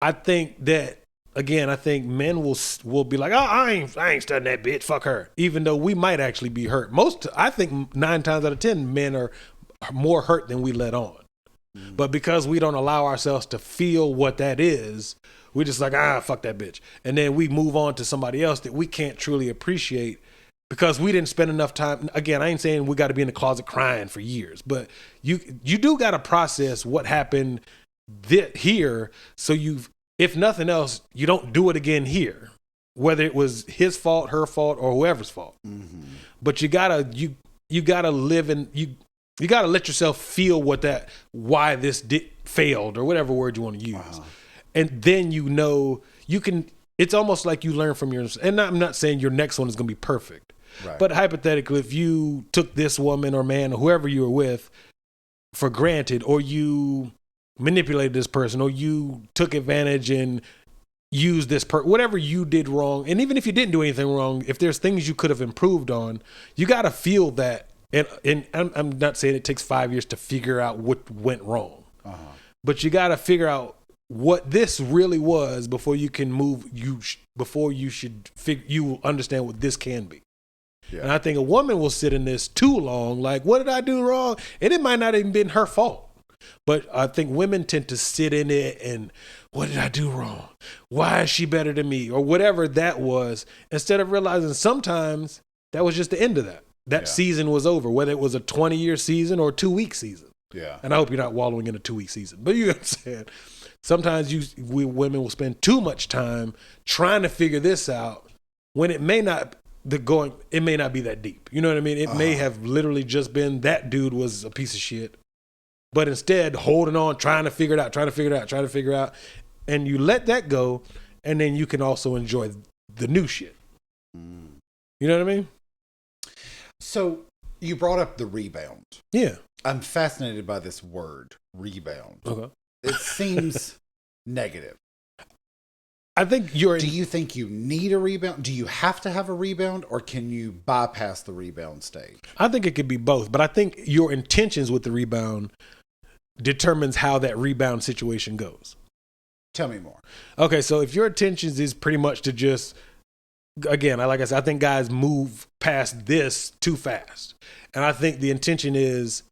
Speaker 1: I think that, again, I think men will be like, oh, I ain't studying that bitch, fuck her. Even though we might actually be hurt. I think 9 times out of 10, men are more hurt than we let on. Mm-hmm. But because we don't allow ourselves to feel what that is, we're just like, fuck that bitch. And then we move on to somebody else that we can't truly appreciate because we didn't spend enough time. Again, I ain't saying we got to be in the closet crying for years, but you do got to process what happened here. So if nothing else, you don't do it again here, whether it was his fault, her fault, or whoever's fault. Mm-hmm. But you gotta live in you gotta let yourself feel why this failed, or whatever word you want to use, and then you can. It's almost like you learn from yours. And I'm not saying your next one is gonna be perfect, right. But hypothetically, if you took this woman or man or whoever you were with for granted, or you manipulated this person, or you took advantage and used this whatever you did wrong, and even if you didn't do anything wrong, if there's things you could have improved on, you got to feel that. And I'm not saying it takes 5 years to figure out what went wrong, but you got to figure out what this really was before you can move. Before you understand what this can be. Yeah. And I think a woman will sit in this too long, like, what did I do wrong? And it might not even been her fault. But I think women tend to sit in it and, what did I do wrong? Why is she better than me? Or whatever that was, instead of realizing sometimes that was just the end of that. That season was over, whether it was a 20-year season or a 2-week season. Yeah. And I hope you're not wallowing in a 2-week season. But you know what I'm saying? Sometimes women will spend too much time trying to figure this out when it may not be that deep. You know what I mean? It may have literally just been that dude was a piece of shit. But instead, holding on, trying to figure it out. And you let that go, and then you can also enjoy the new shit. You know what I mean?
Speaker 2: So you brought up the rebound.
Speaker 1: Yeah.
Speaker 2: I'm fascinated by this word, rebound. Okay. It seems negative.
Speaker 1: I think
Speaker 2: do you think you need a rebound? Do you have to have a rebound, or can you bypass the rebound stage?
Speaker 1: I think it could be both, but I think your intentions with the rebound determines how that rebound situation goes.
Speaker 2: Tell me more.
Speaker 1: Okay, so if your intentions is pretty much to just, again, like I said, I think guys move past this too fast. And I think the intention is,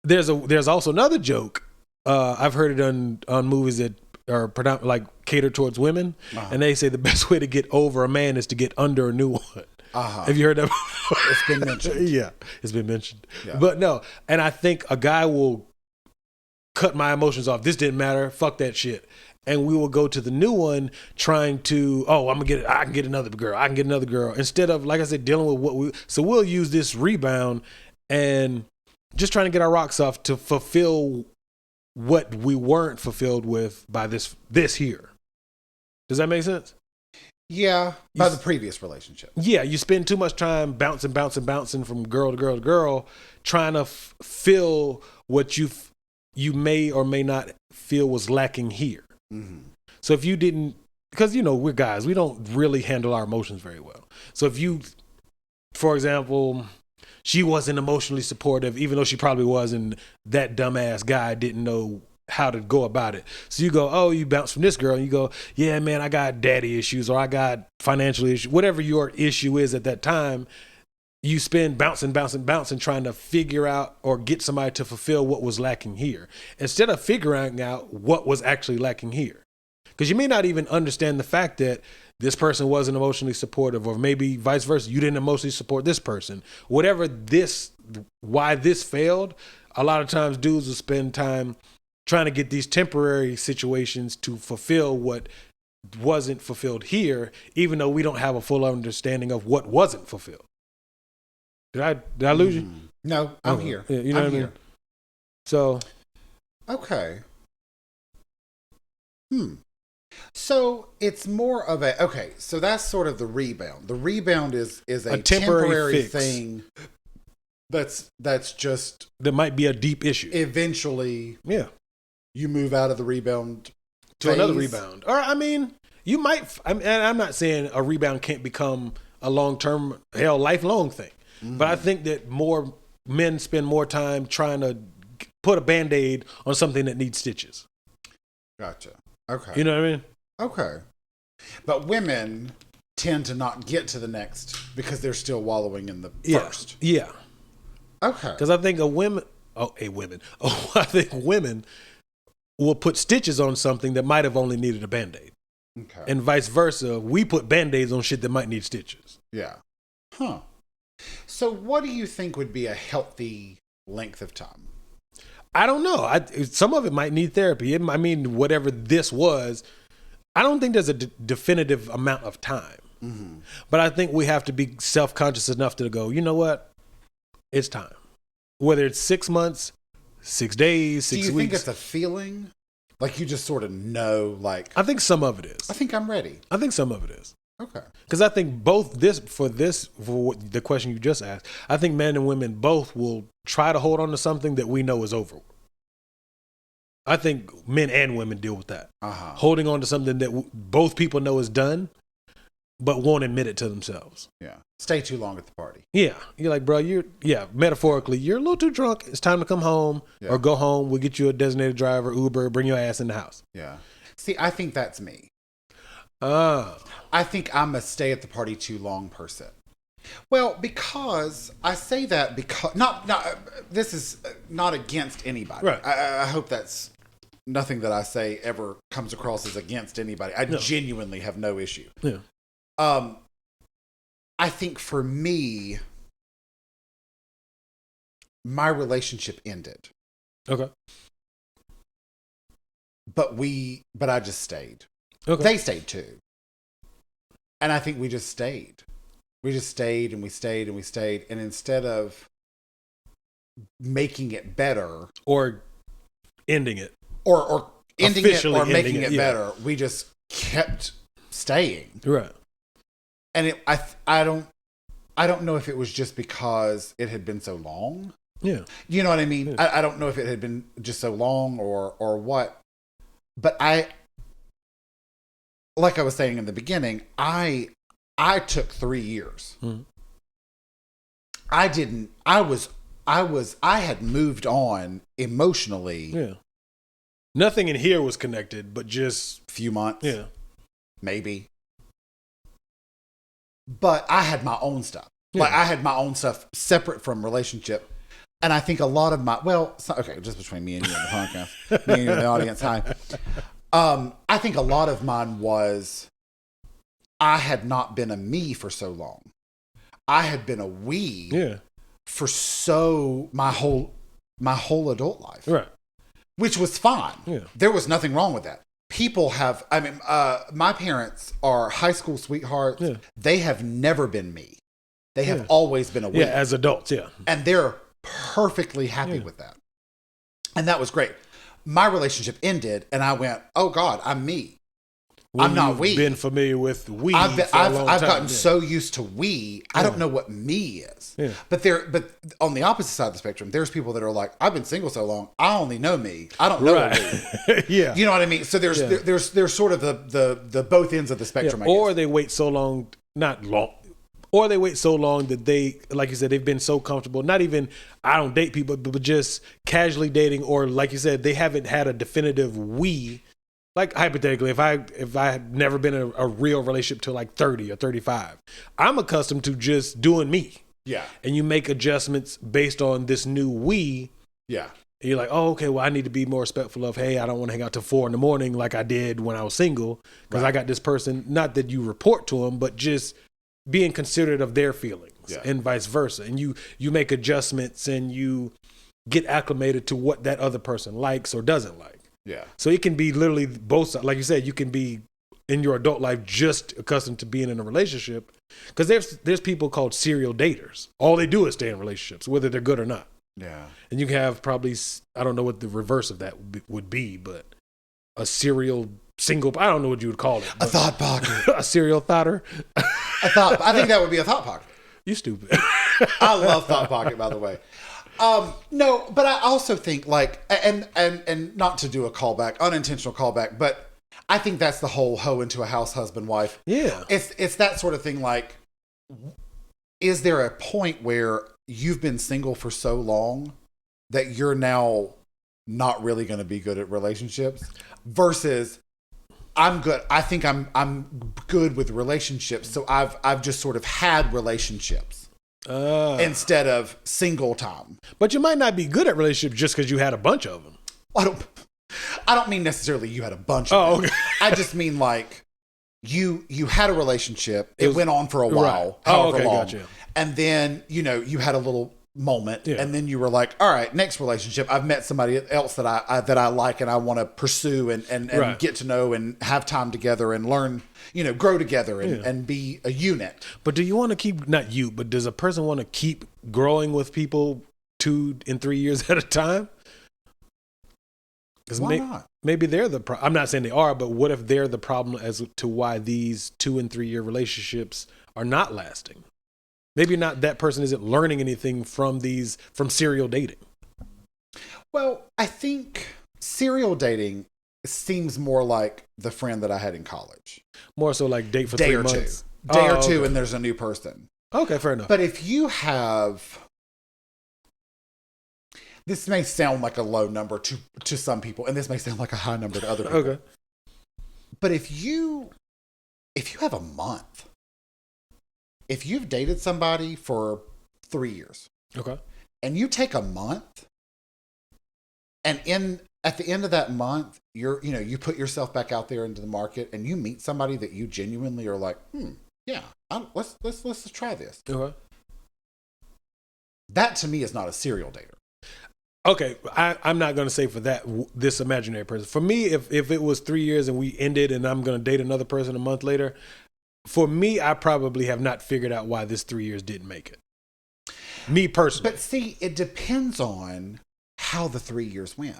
Speaker 1: there's also another joke. I've heard it on movies that are like catered towards women. And they say the best way to get over a man is to get under a new one. Have you heard that?
Speaker 2: It's been mentioned.
Speaker 1: Yeah, it's been mentioned. Yeah. But no, and I think a guy will cut my emotions off. This didn't matter. Fuck that shit. And we will go to the new one trying to, I can get another girl. Instead of, like I said, dealing with so we'll use this rebound and just trying to get our rocks off to fulfill what we weren't fulfilled with by this here. Does that make sense?
Speaker 2: Yeah, by the previous relationship.
Speaker 1: Yeah, you spend too much time bouncing from girl to girl to girl, trying to fill what you may or may not feel was lacking here. Mm-hmm. So if you didn't, because we're guys, we don't really handle our emotions very well. So if you, for example, she wasn't emotionally supportive, even though she probably was, and that dumbass guy didn't know how to go about it. So you go, you bounce from this girl, and you go, yeah, man, I got daddy issues, or I got financial issues, whatever your issue is at that time. You spend bouncing, trying to figure out or get somebody to fulfill what was lacking here, instead of figuring out what was actually lacking here. Because you may not even understand the fact that this person wasn't emotionally supportive, or maybe vice versa, you didn't emotionally support this person. Why this failed, a lot of times dudes will spend time trying to get these temporary situations to fulfill what wasn't fulfilled here, even though we don't have a full understanding of what wasn't fulfilled. Did I lose you?
Speaker 2: No, I'm here.
Speaker 1: Yeah, you know what I mean? So.
Speaker 2: Okay. So it's more of so that's sort of the rebound. The rebound is a temporary thing that's just.
Speaker 1: That might be a deep issue.
Speaker 2: Eventually. Yeah. You move out of the rebound
Speaker 1: to another rebound. Or, you might, and I'm not saying a rebound can't become a long-term, lifelong thing. Mm-hmm. But I think that more men spend more time trying to put a Band-Aid on something that needs stitches.
Speaker 2: Gotcha. Okay.
Speaker 1: You know what I mean?
Speaker 2: Okay. But women tend to not get to the next because they're still wallowing in the first.
Speaker 1: Yeah.
Speaker 2: Okay.
Speaker 1: Because I think I think women will put stitches on something that might have only needed a Band-Aid.
Speaker 2: Okay.
Speaker 1: And vice versa. We put Band-Aids on shit that might need stitches.
Speaker 2: Yeah. Huh. So what do you think would be a healthy length of time?
Speaker 1: I don't know. Some of it might need therapy. Whatever this was, I don't think there's a definitive amount of time. Mm-hmm. But I think we have to be self-conscious enough to go, you know what? It's time. Whether it's 6 months, 6 days, 6 weeks.
Speaker 2: Do you think it's a feeling? Like you just sort of know, like...
Speaker 1: I think some of it is.
Speaker 2: I think I'm ready.
Speaker 1: I think some of it is.
Speaker 2: Okay.
Speaker 1: Because I think for the question you just asked, I think men and women both will try to hold on to something that we know is over. I think men and women deal with that. Uh-huh. Holding on to something that both people know is done, but won't admit it to themselves.
Speaker 2: Yeah. Stay too long at the party.
Speaker 1: Yeah. You're like, bro, metaphorically, you're a little too drunk. It's time to come home or go home. We'll get you a designated driver, Uber, bring your ass in the house.
Speaker 2: Yeah. See, I think that's me.
Speaker 1: Oh.
Speaker 2: I think I'm a stay at the party too long person. Well, because I say that because this is not against anybody. Right. I hope that's nothing that I say ever comes across as against anybody. I genuinely have no issue.
Speaker 1: Yeah.
Speaker 2: I think for me, my relationship ended.
Speaker 1: Okay.
Speaker 2: But I just stayed.
Speaker 1: Okay.
Speaker 2: They stayed too. And I think we just stayed. We just stayed and we stayed and we stayed. And instead of making it better
Speaker 1: or ending it
Speaker 2: or ending it or making it better, we just kept staying.
Speaker 1: Right.
Speaker 2: And I don't know if it was just because it had been so long.
Speaker 1: Yeah.
Speaker 2: You know what I mean? Yeah. I don't know if it had been just so long or what. But like I was saying in the beginning, I took 3 years. Mm-hmm. I had moved on emotionally.
Speaker 1: Yeah. Nothing in here was connected, but just
Speaker 2: a few months.
Speaker 1: Yeah.
Speaker 2: Maybe. But I had my own stuff. Yeah. Like I had my own stuff separate from relationship. And I think a lot of just between me and you and the podcast, me and you and the audience, hi. I think a lot of mine was I had not been a me for so long. I had been a we for my whole adult life.
Speaker 1: Right.
Speaker 2: which was fine.
Speaker 1: Yeah.
Speaker 2: There was nothing wrong with that. People have, I mean, my parents are high school sweethearts.
Speaker 1: Yeah.
Speaker 2: They have never been me. They have always been a we.
Speaker 1: Yeah, as adults, yeah.
Speaker 2: And they're perfectly happy with that. And that was great. My relationship ended, and I went, oh God, I'm me. I'm not we.
Speaker 1: I've been familiar with we.
Speaker 2: I've
Speaker 1: I've
Speaker 2: gotten so used to we. I don't know what me is.
Speaker 1: Yeah.
Speaker 2: But on the opposite side of the spectrum, there's people that are like, I've been single so long, I only know me. I don't know we.
Speaker 1: Yeah.
Speaker 2: You know what I mean? So there's sort of the both ends of the spectrum.
Speaker 1: Yeah. Or they wait so long, or they wait so long that they, like you said, they've been so comfortable. Not even, I don't date people, but just casually dating, or like you said, they haven't had a definitive we. Like hypothetically, if I had never been in a real relationship till like 30 or 35, I'm accustomed to just doing me.
Speaker 2: Yeah.
Speaker 1: And you make adjustments based on this new we.
Speaker 2: Yeah.
Speaker 1: And you're like, oh, okay, well, I need to be more respectful of, hey, I don't want to hang out till 4 a.m. like I did when I was single, because I got this person. Not that you report to them, but just being considerate of their feelings and vice versa. And you make adjustments and you get acclimated to what that other person likes or doesn't like.
Speaker 2: Yeah.
Speaker 1: So it can be literally both sides. Like you said, you can be in your adult life just accustomed to being in a relationship, because there's people called serial daters. All they do is stay in relationships, whether they're good or not.
Speaker 2: Yeah.
Speaker 1: And you can have probably, I don't know what the reverse of that would be, but a serial single, I don't know what you would call it.
Speaker 2: A thought pocket.
Speaker 1: A serial thoughters.
Speaker 2: I think that would be a thought pocket.
Speaker 1: You stupid.
Speaker 2: I love thought pocket, by the way. No, but I also think like, and not to do a callback, unintentional callback, but I think that's the whole hoe into a house, husband, wife.
Speaker 1: Yeah.
Speaker 2: It's that sort of thing. Like, is there a point where you've been single for so long that you're now not really going to be good at relationships versus I'm good. I think I'm good with relationships. So I've just sort of had relationships. Instead of single time.
Speaker 1: But you might not be good at relationships just because you had a bunch of them.
Speaker 2: I don't mean necessarily you had a bunch of them. Okay. I just mean like you had a relationship. It went on for a while.
Speaker 1: Right. However long. Gotcha.
Speaker 2: And then, you had a little moment and then you were like, all right, next relationship, I've met somebody else that I like and I want to pursue and get to know and have time together and learn, grow together and be a unit.
Speaker 1: But do you want to keep, not you, but does a person want to keep growing with people 2 and 3 years at a time?
Speaker 2: Why not?
Speaker 1: Maybe they're the problem. I'm not saying they are, but what if they're the problem as to why these 2 and 3 year relationships are not lasting? Maybe not, that person isn't learning anything from serial dating.
Speaker 2: Well, I think serial dating seems more like the friend that I had in college.
Speaker 1: More so like date for 3 months.
Speaker 2: Day or two and there's a new person.
Speaker 1: Okay, fair enough.
Speaker 2: But if you have, this may sound like a low number to some people, and this may sound like a high number to other people.
Speaker 1: Okay.
Speaker 2: But if you have a month, if you've dated somebody for 3 years,
Speaker 1: okay,
Speaker 2: and you take a month, and at the end of that month, you put yourself back out there into the market, and you meet somebody that you genuinely are like, let's try this.
Speaker 1: Okay.
Speaker 2: That to me is not a serial dater.
Speaker 1: Okay, I'm not going to say for that, this imaginary person. For me, if it was 3 years and we ended and I'm going to date another person a month later, for me, I probably have not figured out why this 3 years didn't make it. Me personally.
Speaker 2: But see, it depends on how the 3 years went.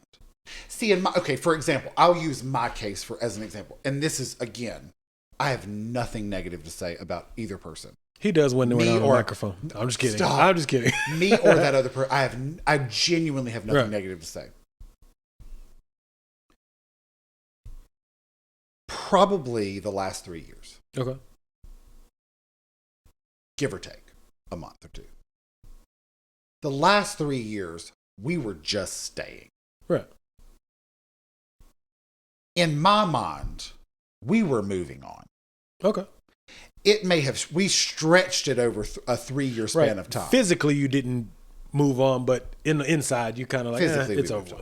Speaker 2: See, for example, I'll use my case as an example. And this is, again, I have nothing negative to say about either person.
Speaker 1: He does when they're on the microphone. I'm just kidding.
Speaker 2: Stop.
Speaker 1: I'm just kidding.
Speaker 2: Me or that other person. I genuinely have nothing negative to say. Probably the last 3 years.
Speaker 1: Okay.
Speaker 2: Give or take a month or two. The last 3 years, we were just staying.
Speaker 1: Right.
Speaker 2: In my mind, we were moving on.
Speaker 1: Okay.
Speaker 2: We stretched it over a 3 year span of time.
Speaker 1: Physically, you didn't move on, but in the inside, you kind of like, it's over.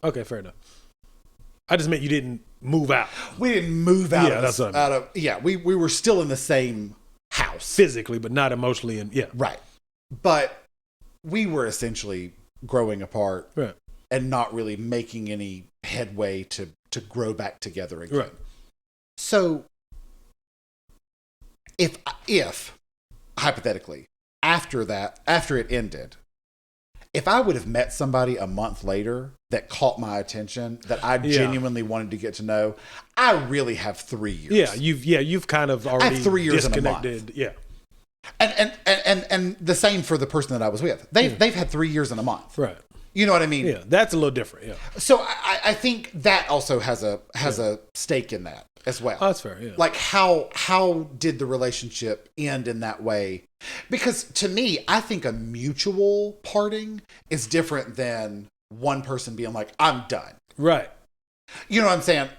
Speaker 1: Okay, fair enough. I just meant you didn't move out.
Speaker 2: We didn't move out.
Speaker 1: Yeah, that's what I mean.
Speaker 2: We were still in the same house.
Speaker 1: Physically, but not emotionally.
Speaker 2: Right. But we were essentially growing apart.
Speaker 1: Right.
Speaker 2: and not really making any headway to grow back together again.
Speaker 1: Right.
Speaker 2: So if hypothetically after it ended, if I would have met somebody a month later that caught my attention, that I genuinely wanted to get to know, I really have 3 years.
Speaker 1: You've kind of already
Speaker 2: I have 3 years
Speaker 1: disconnected.
Speaker 2: in a month.
Speaker 1: Yeah.
Speaker 2: And the same for the person that I was with. They've had 3 years in a month.
Speaker 1: Right.
Speaker 2: You know what I mean?
Speaker 1: Yeah, that's a little different. Yeah.
Speaker 2: So I think that also has a stake in that as well.
Speaker 1: Oh, that's fair. Yeah.
Speaker 2: Like how did the relationship end in that way? Because to me, I think a mutual parting is different than one person being like, I'm done.
Speaker 1: Right.
Speaker 2: You know what I'm saying?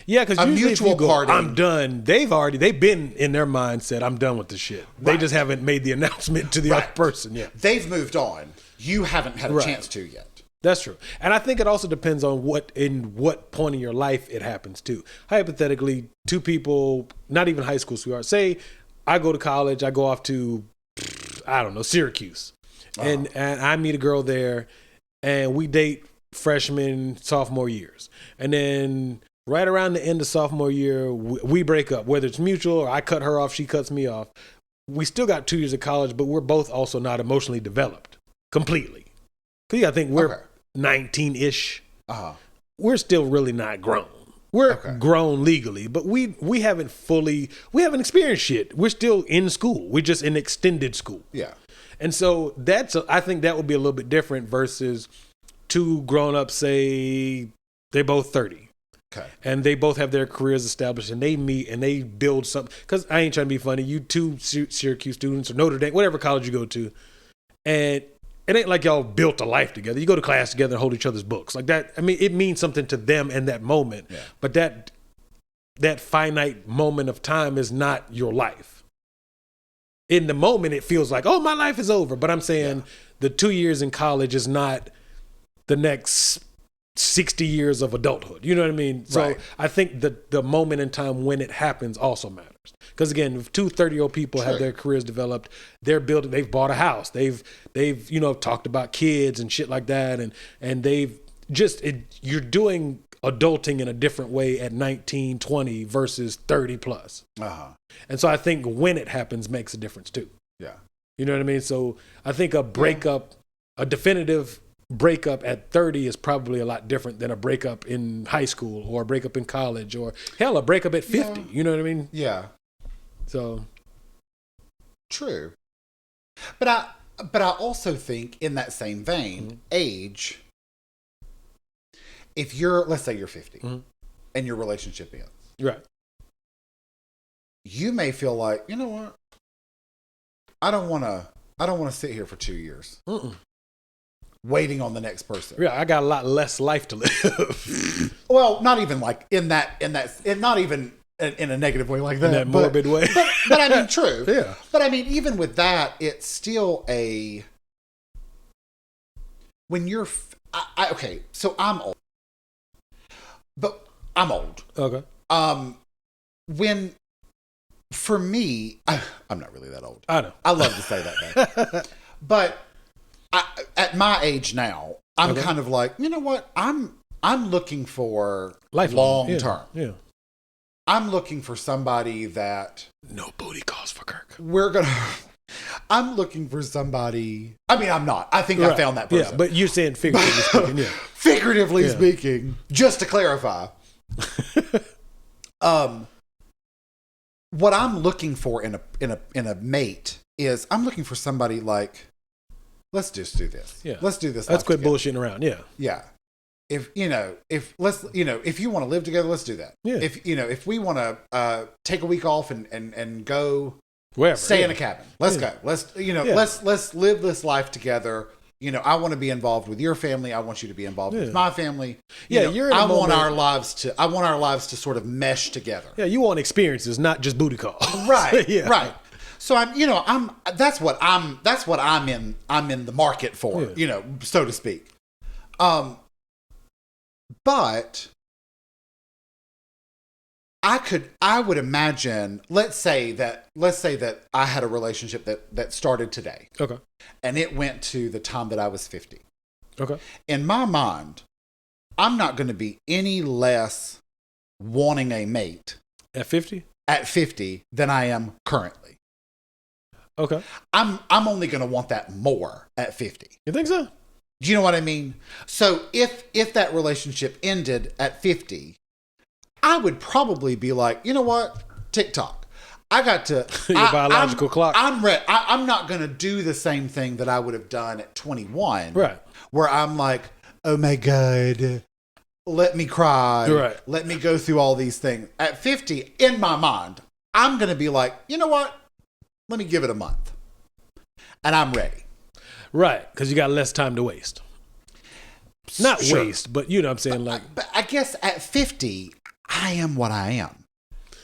Speaker 1: Yeah, because
Speaker 2: A
Speaker 1: usually
Speaker 2: mutual
Speaker 1: if you go,
Speaker 2: parting.
Speaker 1: I'm done. They've been in their mindset. I'm done with the shit. They
Speaker 2: Right.
Speaker 1: just haven't made the announcement to the other person. Yeah,
Speaker 2: They've moved on. You haven't had a
Speaker 1: Right.
Speaker 2: chance to yet.
Speaker 1: that's true. And I think it also depends on what point in your life it happens to. Hypothetically, two people, not even high school sweethearts. Say I go to college. I go off to, I don't know, Syracuse, and I meet a girl there, and we date freshman, sophomore years, and then right around the end of sophomore year, we break up, whether it's mutual or I cut her off, she cuts me off. We still got 2 years of college, but we're both also not emotionally developed completely. Because I think we're 19-ish. We're still really not grown. We're grown legally, but we haven't experienced shit. We're still in school. We're just in extended school.
Speaker 2: Yeah.
Speaker 1: And so I think that would be a little bit different versus two grown-ups, say they both 30.
Speaker 2: Okay.
Speaker 1: And they both have their careers established, and they meet and they build something. Because I ain't trying to be funny. You two Syracuse students or Notre Dame, whatever college you go to, and it ain't like y'all built a life together. You go to class together and hold each other's books like that. I mean, it means something to them in that moment.
Speaker 2: Yeah.
Speaker 1: But that finite moment of time is not your life. In the moment, it feels like, oh, my life is over. But I'm saying the 2 years in college is not the next 60 years of adulthood. You know what I mean? So
Speaker 2: Right.
Speaker 1: I think the moment in time when it happens also matters. Because again, if two 30-year-old people have their careers developed, they've bought a house, they've talked about kids and shit like that, and they've you're doing adulting in a different way at 19, 20 versus 30 plus. And so I think when it happens makes a difference too.
Speaker 2: Yeah.
Speaker 1: You know what I mean? So I think a breakup, a definitive breakup at 30 is probably a lot different than a breakup in high school or a breakup in college or hell, a breakup at 50. You know what I mean?
Speaker 2: Yeah.
Speaker 1: So
Speaker 2: True. But I also think in that same vein, age, if let's say you're 50 and your relationship ends,
Speaker 1: right.
Speaker 2: you may feel like, you know what? I don't want to sit here for 2 years waiting on the next person.
Speaker 1: Yeah, I got a lot less life to live.
Speaker 2: Well, not even like not even in a negative way like that.
Speaker 1: In that morbid way.
Speaker 2: But I mean, true.
Speaker 1: Yeah.
Speaker 2: But I mean, even with that, it's still when you're, okay, so I'm old. But I'm old.
Speaker 1: Okay.
Speaker 2: For me, I'm not really that old.
Speaker 1: I know.
Speaker 2: I love to say that, man. But at my age now, I'm kind of like, you know what? I'm looking for long term.
Speaker 1: Yeah.
Speaker 2: I'm looking for somebody that
Speaker 1: no booty calls for Kirk.
Speaker 2: I'm looking for somebody. I mean, I'm not. I think I found that person.
Speaker 1: Yeah, but you're saying figuratively speaking. Yeah.
Speaker 2: Figuratively speaking, just to clarify. What I'm looking for in a mate is I'm looking for somebody like, let's just do this.
Speaker 1: Yeah.
Speaker 2: Let's do this.
Speaker 1: Let's quit
Speaker 2: together.
Speaker 1: bullshitting around. Yeah.
Speaker 2: Yeah. If you want to live together, let's do that.
Speaker 1: Yeah.
Speaker 2: If we want to take a week off and go
Speaker 1: Wherever.
Speaker 2: stay in a cabin, let's go. Let's live this life together. I want to be involved with your family. I want you to be involved with my family.
Speaker 1: You're in a
Speaker 2: I want
Speaker 1: moment-
Speaker 2: our lives to sort of mesh together.
Speaker 1: Yeah, you want experiences, not just booty calls.
Speaker 2: Right.
Speaker 1: Yeah.
Speaker 2: Right. So that's what I'm in the market for, so to speak. But I would imagine, let's say that I had a relationship that started today
Speaker 1: Okay.
Speaker 2: and it went to the time that I was 50.
Speaker 1: Okay.
Speaker 2: In my mind, I'm not going to be any less wanting a mate
Speaker 1: At 50?
Speaker 2: at 50 than I am currently.
Speaker 1: Okay.
Speaker 2: I'm only going to want that more at 50.
Speaker 1: You think so?
Speaker 2: Do you know what I mean? So if that relationship ended at 50, I would probably be like, you know what? TikTok. I got to
Speaker 1: Your biological clock.
Speaker 2: I'm ready. I'm not going to do the same thing that I would have done at 21.
Speaker 1: Right.
Speaker 2: Where I'm like, oh my God, let me cry.
Speaker 1: Right.
Speaker 2: Let me go through all these things. At 50, in my mind, I'm going to be like, you know what? Let me give it a month. And I'm ready.
Speaker 1: Right. Because you got less time to waste. Not
Speaker 2: Sure.
Speaker 1: waste, but you know what I'm saying? Like,
Speaker 2: But I guess at 50, I am what I am.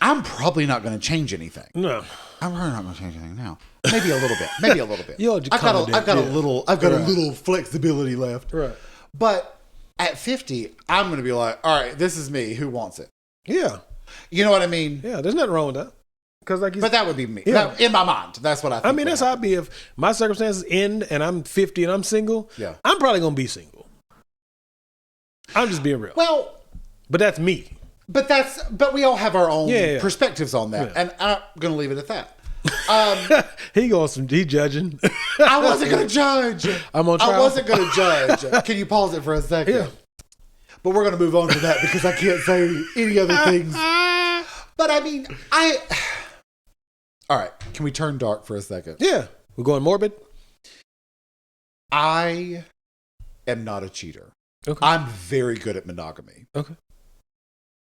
Speaker 2: I'm probably not going to change anything.
Speaker 1: no.
Speaker 2: I'm probably not going to change anything now. Maybe a little bit. Maybe a little bit. I've got a little flexibility left.
Speaker 1: Right.
Speaker 2: But at 50, I'm going to be like, all right, this is me. Who wants it?
Speaker 1: Yeah.
Speaker 2: You know what I mean?
Speaker 1: Yeah. There's nothing wrong with that. Because like you
Speaker 2: But that would be me.
Speaker 1: Yeah.
Speaker 2: That- in my mind, that's what I think.
Speaker 1: I mean, that's how I'd be if my circumstances end and I'm 50 and I'm single.
Speaker 2: Yeah.
Speaker 1: I'm probably going to be single. I'm just being real.
Speaker 2: Well,
Speaker 1: But that's me.
Speaker 2: but we all have our own
Speaker 1: Yeah.
Speaker 2: perspectives on that.
Speaker 1: Yeah.
Speaker 2: And I'm going to leave it at that.
Speaker 1: He judging.
Speaker 2: I wasn't going to judge.
Speaker 1: I'm on trial.
Speaker 2: I wasn't going to judge. Can you pause it for a second?
Speaker 1: Yeah.
Speaker 2: But we're going to move on to that because I can't say any other things. But I mean, all right, can we turn dark for a second?
Speaker 1: Yeah. We're going morbid?
Speaker 2: I am not a cheater.
Speaker 1: Okay.
Speaker 2: I'm very good at monogamy.
Speaker 1: Okay.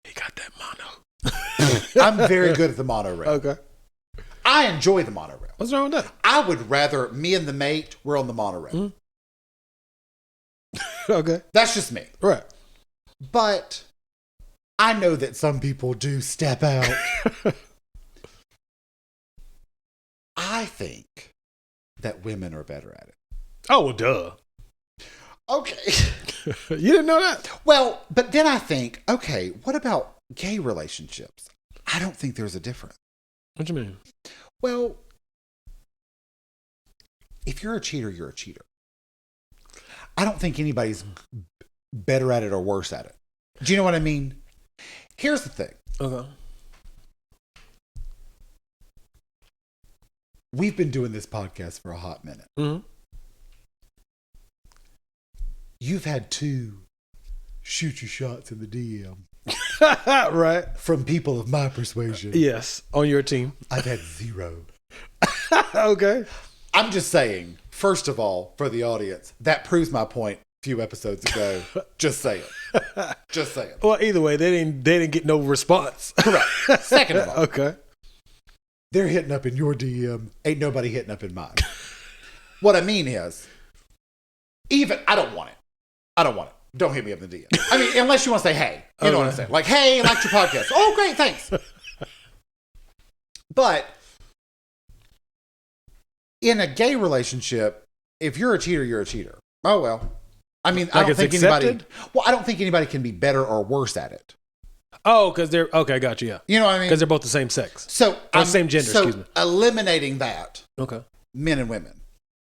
Speaker 1: He got that mono.
Speaker 2: I'm very good at the monorail.
Speaker 1: Okay.
Speaker 2: I enjoy the monorail.
Speaker 1: What's wrong with that?
Speaker 2: I would rather me and the mate, we're on the monorail.
Speaker 1: Okay.
Speaker 2: That's just me.
Speaker 1: Right.
Speaker 2: But I know that some people do step out. I think that women are better at it.
Speaker 1: Oh, well, duh.
Speaker 2: Okay.
Speaker 1: You didn't know that?
Speaker 2: Well, but then I think, okay, what about gay relationships? I don't think there's a difference.
Speaker 1: What you mean?
Speaker 2: Well, if you're a cheater, you're a cheater. I don't think anybody's better at it or worse at it. Do you know what I mean? Here's the thing.
Speaker 1: Okay.
Speaker 2: We've been doing this podcast for a hot minute.
Speaker 1: Mm-hmm.
Speaker 2: You've had 2 shoot your shots in the DM
Speaker 1: Right.
Speaker 2: from people of my persuasion.
Speaker 1: Yes. On your team.
Speaker 2: I've had 0.
Speaker 1: Okay.
Speaker 2: I'm just saying, first of all, for the audience, that proves my point a few episodes ago. Just saying. Just saying.
Speaker 1: Well, either way, they didn't get no response.
Speaker 2: Correct. Second of all,
Speaker 1: Okay.
Speaker 2: they're hitting up in your DM. Ain't nobody hitting up in mine. What I mean is, I don't want it. I don't want it. Don't hit me up in the DM. I mean, unless you want to say, hey. You know what I'm saying? Like, hey, I liked your podcast. Oh, great, thanks. But in a gay relationship, if you're a cheater, you're a cheater. Oh, well. I mean, I don't think anybody. Well, I don't think anybody can be better or worse at it.
Speaker 1: Oh, because they're okay. Got you. Yeah.
Speaker 2: You know what I mean?
Speaker 1: Because they're both the same sex.
Speaker 2: So
Speaker 1: same gender.
Speaker 2: So
Speaker 1: excuse me.
Speaker 2: eliminating that,
Speaker 1: Okay.
Speaker 2: men and women,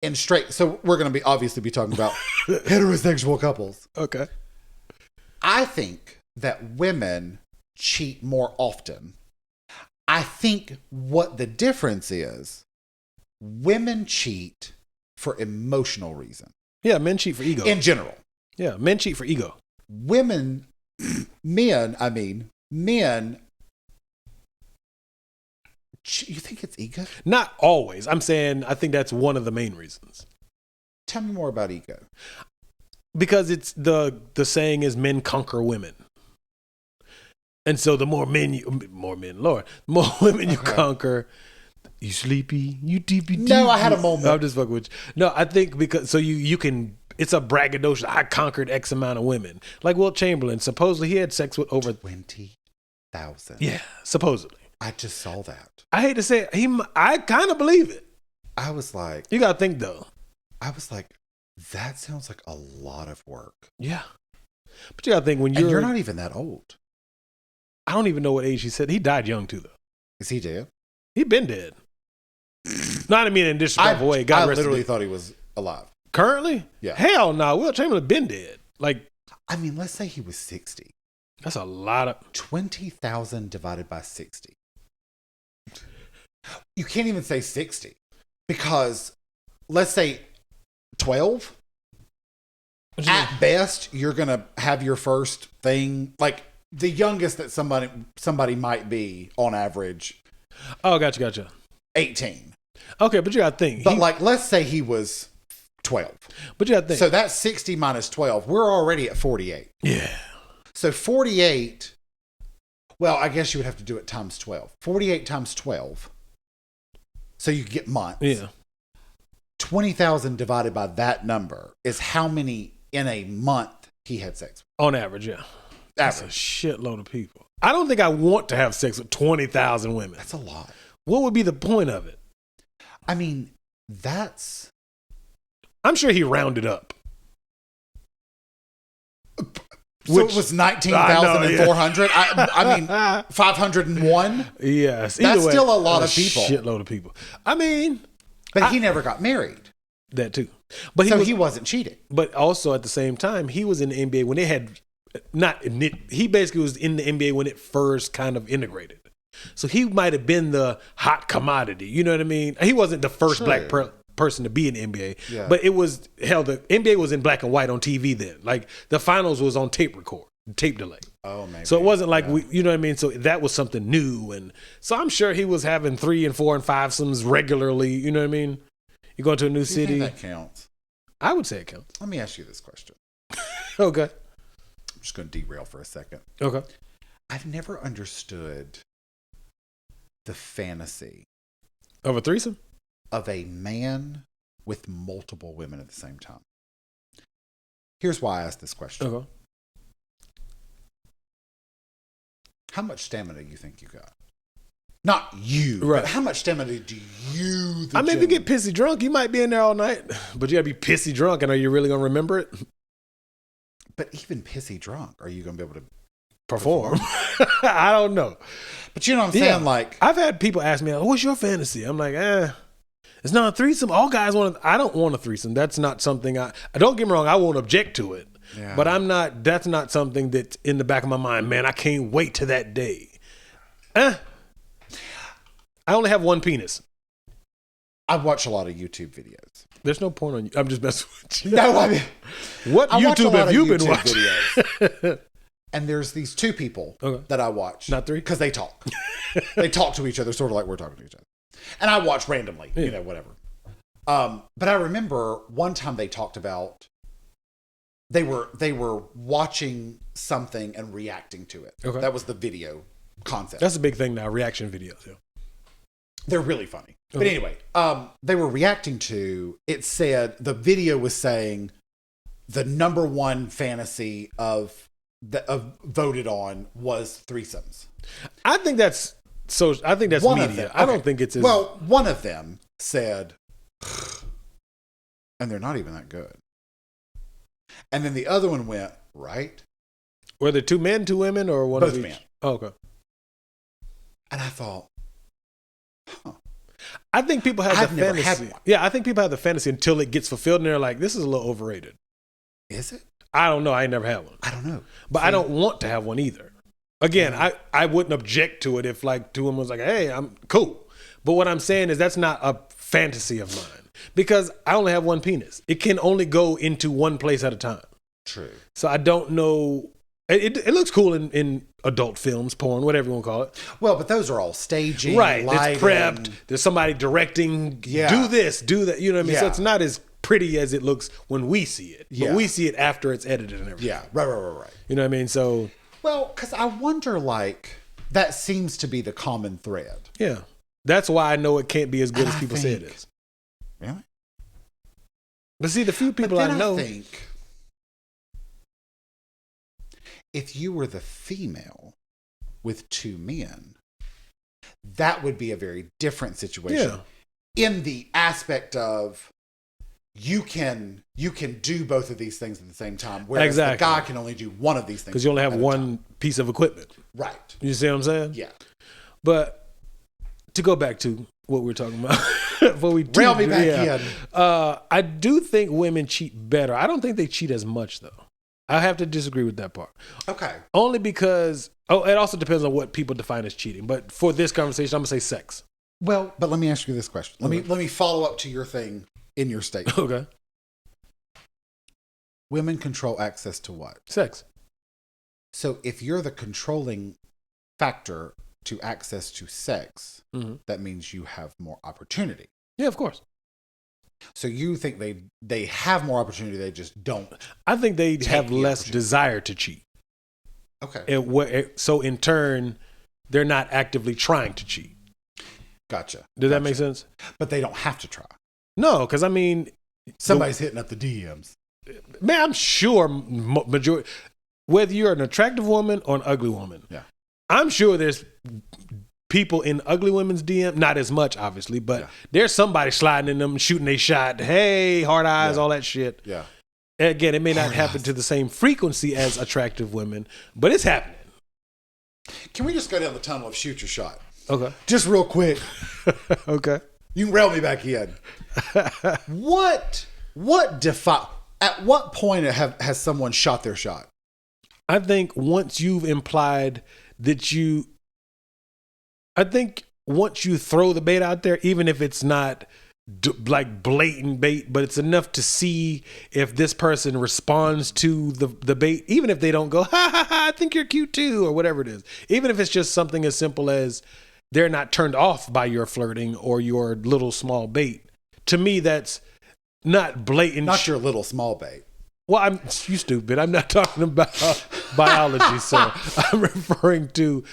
Speaker 2: and straight. So we're going to be obviously be talking about heterosexual couples.
Speaker 1: Okay.
Speaker 2: I think that women cheat more often. I think what the difference is, women cheat for emotional reason.
Speaker 1: Yeah, men cheat for ego.
Speaker 2: In general.
Speaker 1: Yeah, men cheat for ego.
Speaker 2: Men, you think it's ego?
Speaker 1: Not always. I'm saying I think that's one of the main reasons.
Speaker 2: Tell me more about ego.
Speaker 1: Because it's the saying is men conquer women. And so the more women you conquer, you sleepy, you deepy.
Speaker 2: No, I had a moment.
Speaker 1: I'm just fucking with you. No, I think because so you can. It's a braggadocious. I conquered X amount of women. Like Wilt Chamberlain, supposedly he had sex with over
Speaker 2: 20,000.
Speaker 1: Yeah, supposedly.
Speaker 2: I just saw that.
Speaker 1: I hate to say it, I kind of believe it.
Speaker 2: I was like,
Speaker 1: You gotta think though.
Speaker 2: that sounds like a lot of work.
Speaker 1: Yeah, but you gotta think when
Speaker 2: And
Speaker 1: you're.
Speaker 2: you're not even that old.
Speaker 1: I don't even know what age he said. He died young too, though.
Speaker 2: Is he dead?
Speaker 1: He been dead. Not I mean in a disrespectful way. God
Speaker 2: I
Speaker 1: rest
Speaker 2: literally
Speaker 1: his-
Speaker 2: thought he was alive.
Speaker 1: Currently?
Speaker 2: Yeah.
Speaker 1: Hell no. Will Chamberlain been dead. Like,
Speaker 2: I mean, let's say he was 60.
Speaker 1: that's a lot of
Speaker 2: 20,000 divided by 60. You can't even say 60 because let's say 12. At best, you're going to have your first thing. Like the youngest that somebody might be on average.
Speaker 1: Oh, gotcha.
Speaker 2: 18.
Speaker 1: Okay, but you got to think.
Speaker 2: But like, let's say he was 12.
Speaker 1: But you got to think.
Speaker 2: So that's 60 minus 12. We're already at 48.
Speaker 1: Yeah.
Speaker 2: So 48, well, I guess you would have to do it times 12. 48 times 12. So you get months.
Speaker 1: Yeah.
Speaker 2: 20,000 divided by that number is how many in a month he had sex with.
Speaker 1: On average, yeah. That's a shitload of people. I don't think I want to have sex with 20,000 women.
Speaker 2: That's a lot.
Speaker 1: What would be the point of it?
Speaker 2: I mean, that's...
Speaker 1: I'm sure he rounded up.
Speaker 2: So it was 19,400? I mean, 501?
Speaker 1: Yes.
Speaker 2: That's still a lot of people.
Speaker 1: Shitload of people. I mean...
Speaker 2: But he never got married.
Speaker 1: That too. But
Speaker 2: he wasn't cheating.
Speaker 1: But also at the same time, he was in the NBA when they had... He basically was in the NBA when it first kind of integrated. So he might have been the hot commodity. You know what I mean? He wasn't the first black person to be in the NBA. Yeah. But it was, hell, the NBA was in black and white on TV then. Like the finals was on tape delay.
Speaker 2: Oh, maybe.
Speaker 1: So it wasn't like, you know what I mean? So that was something new. And so I'm sure he was having 3 and 4 and 5-somes regularly. You know what I mean? You go into a new city.
Speaker 2: That counts.
Speaker 1: I would say it counts.
Speaker 2: Let me ask you this question.
Speaker 1: Okay.
Speaker 2: I'm just going to derail for a second.
Speaker 1: Okay.
Speaker 2: I've never understood the fantasy
Speaker 1: of a threesome
Speaker 2: of a man with multiple women at the same time. Here's why I asked this question.
Speaker 1: Okay.
Speaker 2: How much stamina do you think you got? Not you,
Speaker 1: right.
Speaker 2: But how much stamina do you?
Speaker 1: I mean, if you get pissy drunk, you might be in there all night, but you gotta be pissy drunk, and are you really gonna remember it?
Speaker 2: But even pissy drunk, are you gonna be able to
Speaker 1: perform? I don't know.
Speaker 2: But you know what I'm saying?
Speaker 1: Yeah.
Speaker 2: Like,
Speaker 1: I've had people ask me, "What's your fantasy?" I'm like, it's not a threesome. All guys want I don't want a threesome. That's not something I don't get me wrong. I won't object to it. Yeah. But that's not something that's in the back of my mind. Man, I can't wait to that day. I only have one penis.
Speaker 2: I watch a lot of YouTube videos.
Speaker 1: There's no porn on you. I'm just messing with you.
Speaker 2: No, I mean,
Speaker 1: what YouTube have you been watching?
Speaker 2: Videos. And there's these 2 people that I watch.
Speaker 1: Not 3?
Speaker 2: Because they talk. They talk to each other sort of like we're talking to each other. And I watch randomly, whatever. But I remember one time they talked about they were watching something and reacting to it. Okay. That was the video concept.
Speaker 1: That's a big thing now, reaction videos. Yeah.
Speaker 2: They're really funny. But anyway, they were reacting to, it said, the video was saying the number one fantasy of voted on was threesomes.
Speaker 1: I think that's
Speaker 2: one
Speaker 1: media. I don't think it's
Speaker 2: well, one of them said, and they're not even that good. And then the other one went, right?
Speaker 1: Were there 2 men, 2 women, or one
Speaker 2: Both
Speaker 1: of each?
Speaker 2: Men.
Speaker 1: Oh, okay.
Speaker 2: And I thought,
Speaker 1: I think people have
Speaker 2: I've
Speaker 1: the
Speaker 2: never
Speaker 1: fantasy.
Speaker 2: had one.
Speaker 1: Yeah, I think people have the fantasy until it gets fulfilled, and they're like, "This is a little overrated."
Speaker 2: Is it?
Speaker 1: I don't know. I ain't never had one.
Speaker 2: I don't know.
Speaker 1: But I don't want to have one either. Again, I wouldn't object to it if like 2 women was like, "Hey, I'm cool." But what I'm saying is that's not a fantasy of mine because I only have one penis. It can only go into one place at a time.
Speaker 2: True.
Speaker 1: So I don't know. It looks cool in adult films, porn, whatever you want to call it.
Speaker 2: Well, but those are all staging,
Speaker 1: right?
Speaker 2: Lighting.
Speaker 1: It's prepped. There's somebody directing. Yeah. Do this, do that. You know what I mean? Yeah. So it's not as pretty as it looks when we see it. Yeah. But we see it after it's edited and everything.
Speaker 2: Yeah. Right.
Speaker 1: You know what I mean? So.
Speaker 2: Well, because I wonder, like, that seems to be the common thread.
Speaker 1: Yeah. That's why I know it can't be as good as people say it is.
Speaker 2: Really?
Speaker 1: But see, the few people I know.
Speaker 2: I think if you were the female with 2 men, that would be a very different situation. Yeah. In the aspect of you can do both of these things at the same time, whereas the guy can only do one of these things.
Speaker 1: Because you only have one piece of equipment.
Speaker 2: Right.
Speaker 1: You see what I'm saying?
Speaker 2: Yeah.
Speaker 1: But to go back to what we were talking about before we
Speaker 2: Rail me back in.
Speaker 1: I do think women cheat better. I don't think they cheat as much though. I have to disagree with that part.
Speaker 2: Okay.
Speaker 1: Only because it also depends on what people define as cheating. But for this conversation, I'm gonna say sex.
Speaker 2: Well, but let me ask you this question. Let me follow up to your thing in your statement.
Speaker 1: Okay.
Speaker 2: Women control access to what?
Speaker 1: Sex.
Speaker 2: So if you're the controlling factor to access to sex, that means you have more opportunity.
Speaker 1: Yeah, of course.
Speaker 2: So you think they have more opportunity, they just don't.
Speaker 1: I think they have less desire to cheat.
Speaker 2: Okay.
Speaker 1: So in turn, they're not actively trying to cheat.
Speaker 2: Gotcha.
Speaker 1: Does that make sense?
Speaker 2: But they don't have to try.
Speaker 1: No, because I mean,
Speaker 2: somebody's hitting up the DMs.
Speaker 1: Man, I'm sure majority, whether you're an attractive woman or an ugly woman, I'm sure there's people in ugly women's DM, not as much obviously, but there's somebody sliding in them, shooting a shot. Hey, hard eyes, all that shit.
Speaker 2: Yeah.
Speaker 1: Again, it may not happen to the same frequency as attractive women, but it's happening.
Speaker 2: Can we just go down the tunnel of shoot your shot?
Speaker 1: Okay.
Speaker 2: Just real quick.
Speaker 1: Okay.
Speaker 2: You can rail me back in. At what point has someone shot their shot?
Speaker 1: I think once you've implied that once you throw the bait out there, even if it's not like blatant bait, but it's enough to see if this person responds to the bait, even if they don't go, ha ha ha, I think you're cute too, or whatever it is. Even if it's just something as simple as they're not turned off by your flirting or your little small bait. To me, that's not blatant.
Speaker 2: Not your little small bait.
Speaker 1: Well, you stupid. I'm not talking about biology, sir. I'm referring to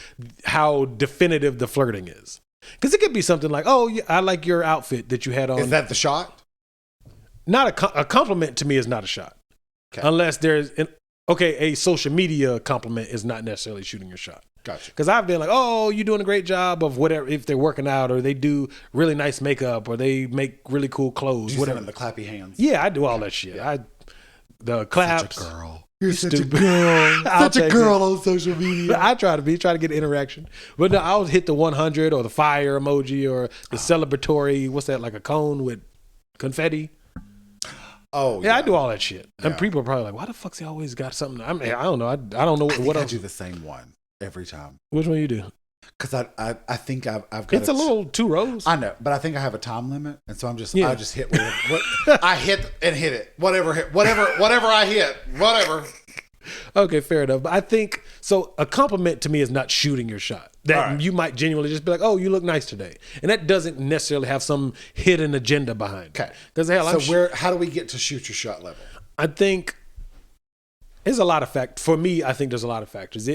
Speaker 1: how definitive the flirting is. Because it could be something like, oh, I like your outfit that you had on.
Speaker 2: Is that the shot?
Speaker 1: Not a compliment to me is not a shot. Okay. Unless there's a social media compliment is not necessarily shooting your shot.
Speaker 2: Gotcha.
Speaker 1: Because I've been like, oh, you're doing a great job of whatever, if they're working out or they do really nice makeup or they make really cool clothes.
Speaker 2: You
Speaker 1: whatever.
Speaker 2: send them the clappy hands.
Speaker 1: Yeah, I do all that shit.
Speaker 2: Yeah.
Speaker 1: The claps.
Speaker 2: Such a girl.
Speaker 1: You're such a girl.
Speaker 2: Such a girl on social media.
Speaker 1: I try to get interaction. But no, I'll hit the 100 or the fire emoji or the celebratory, what's that, like a cone with confetti?
Speaker 2: Oh,
Speaker 1: yeah. I do all that shit. And people are probably like, why the fuck's he always got something? I mean, I don't know. I don't know what else.
Speaker 2: I do the same one every time.
Speaker 1: Which one you do?
Speaker 2: Because I think I've got.
Speaker 1: It's a little 2 rows.
Speaker 2: I know, but I think I have a time limit, and so I just hit I hit and hit it. Whatever I hit, whatever.
Speaker 1: Okay, fair enough. But I think so. A compliment to me is not shooting your shot. That you might genuinely just be like, "Oh, you look nice today," and that doesn't necessarily have some hidden agenda behind it.
Speaker 2: Okay,
Speaker 1: because
Speaker 2: how do we get to shoot your shot level?
Speaker 1: I think there's a lot of factors. For me, I think there's a lot of factors.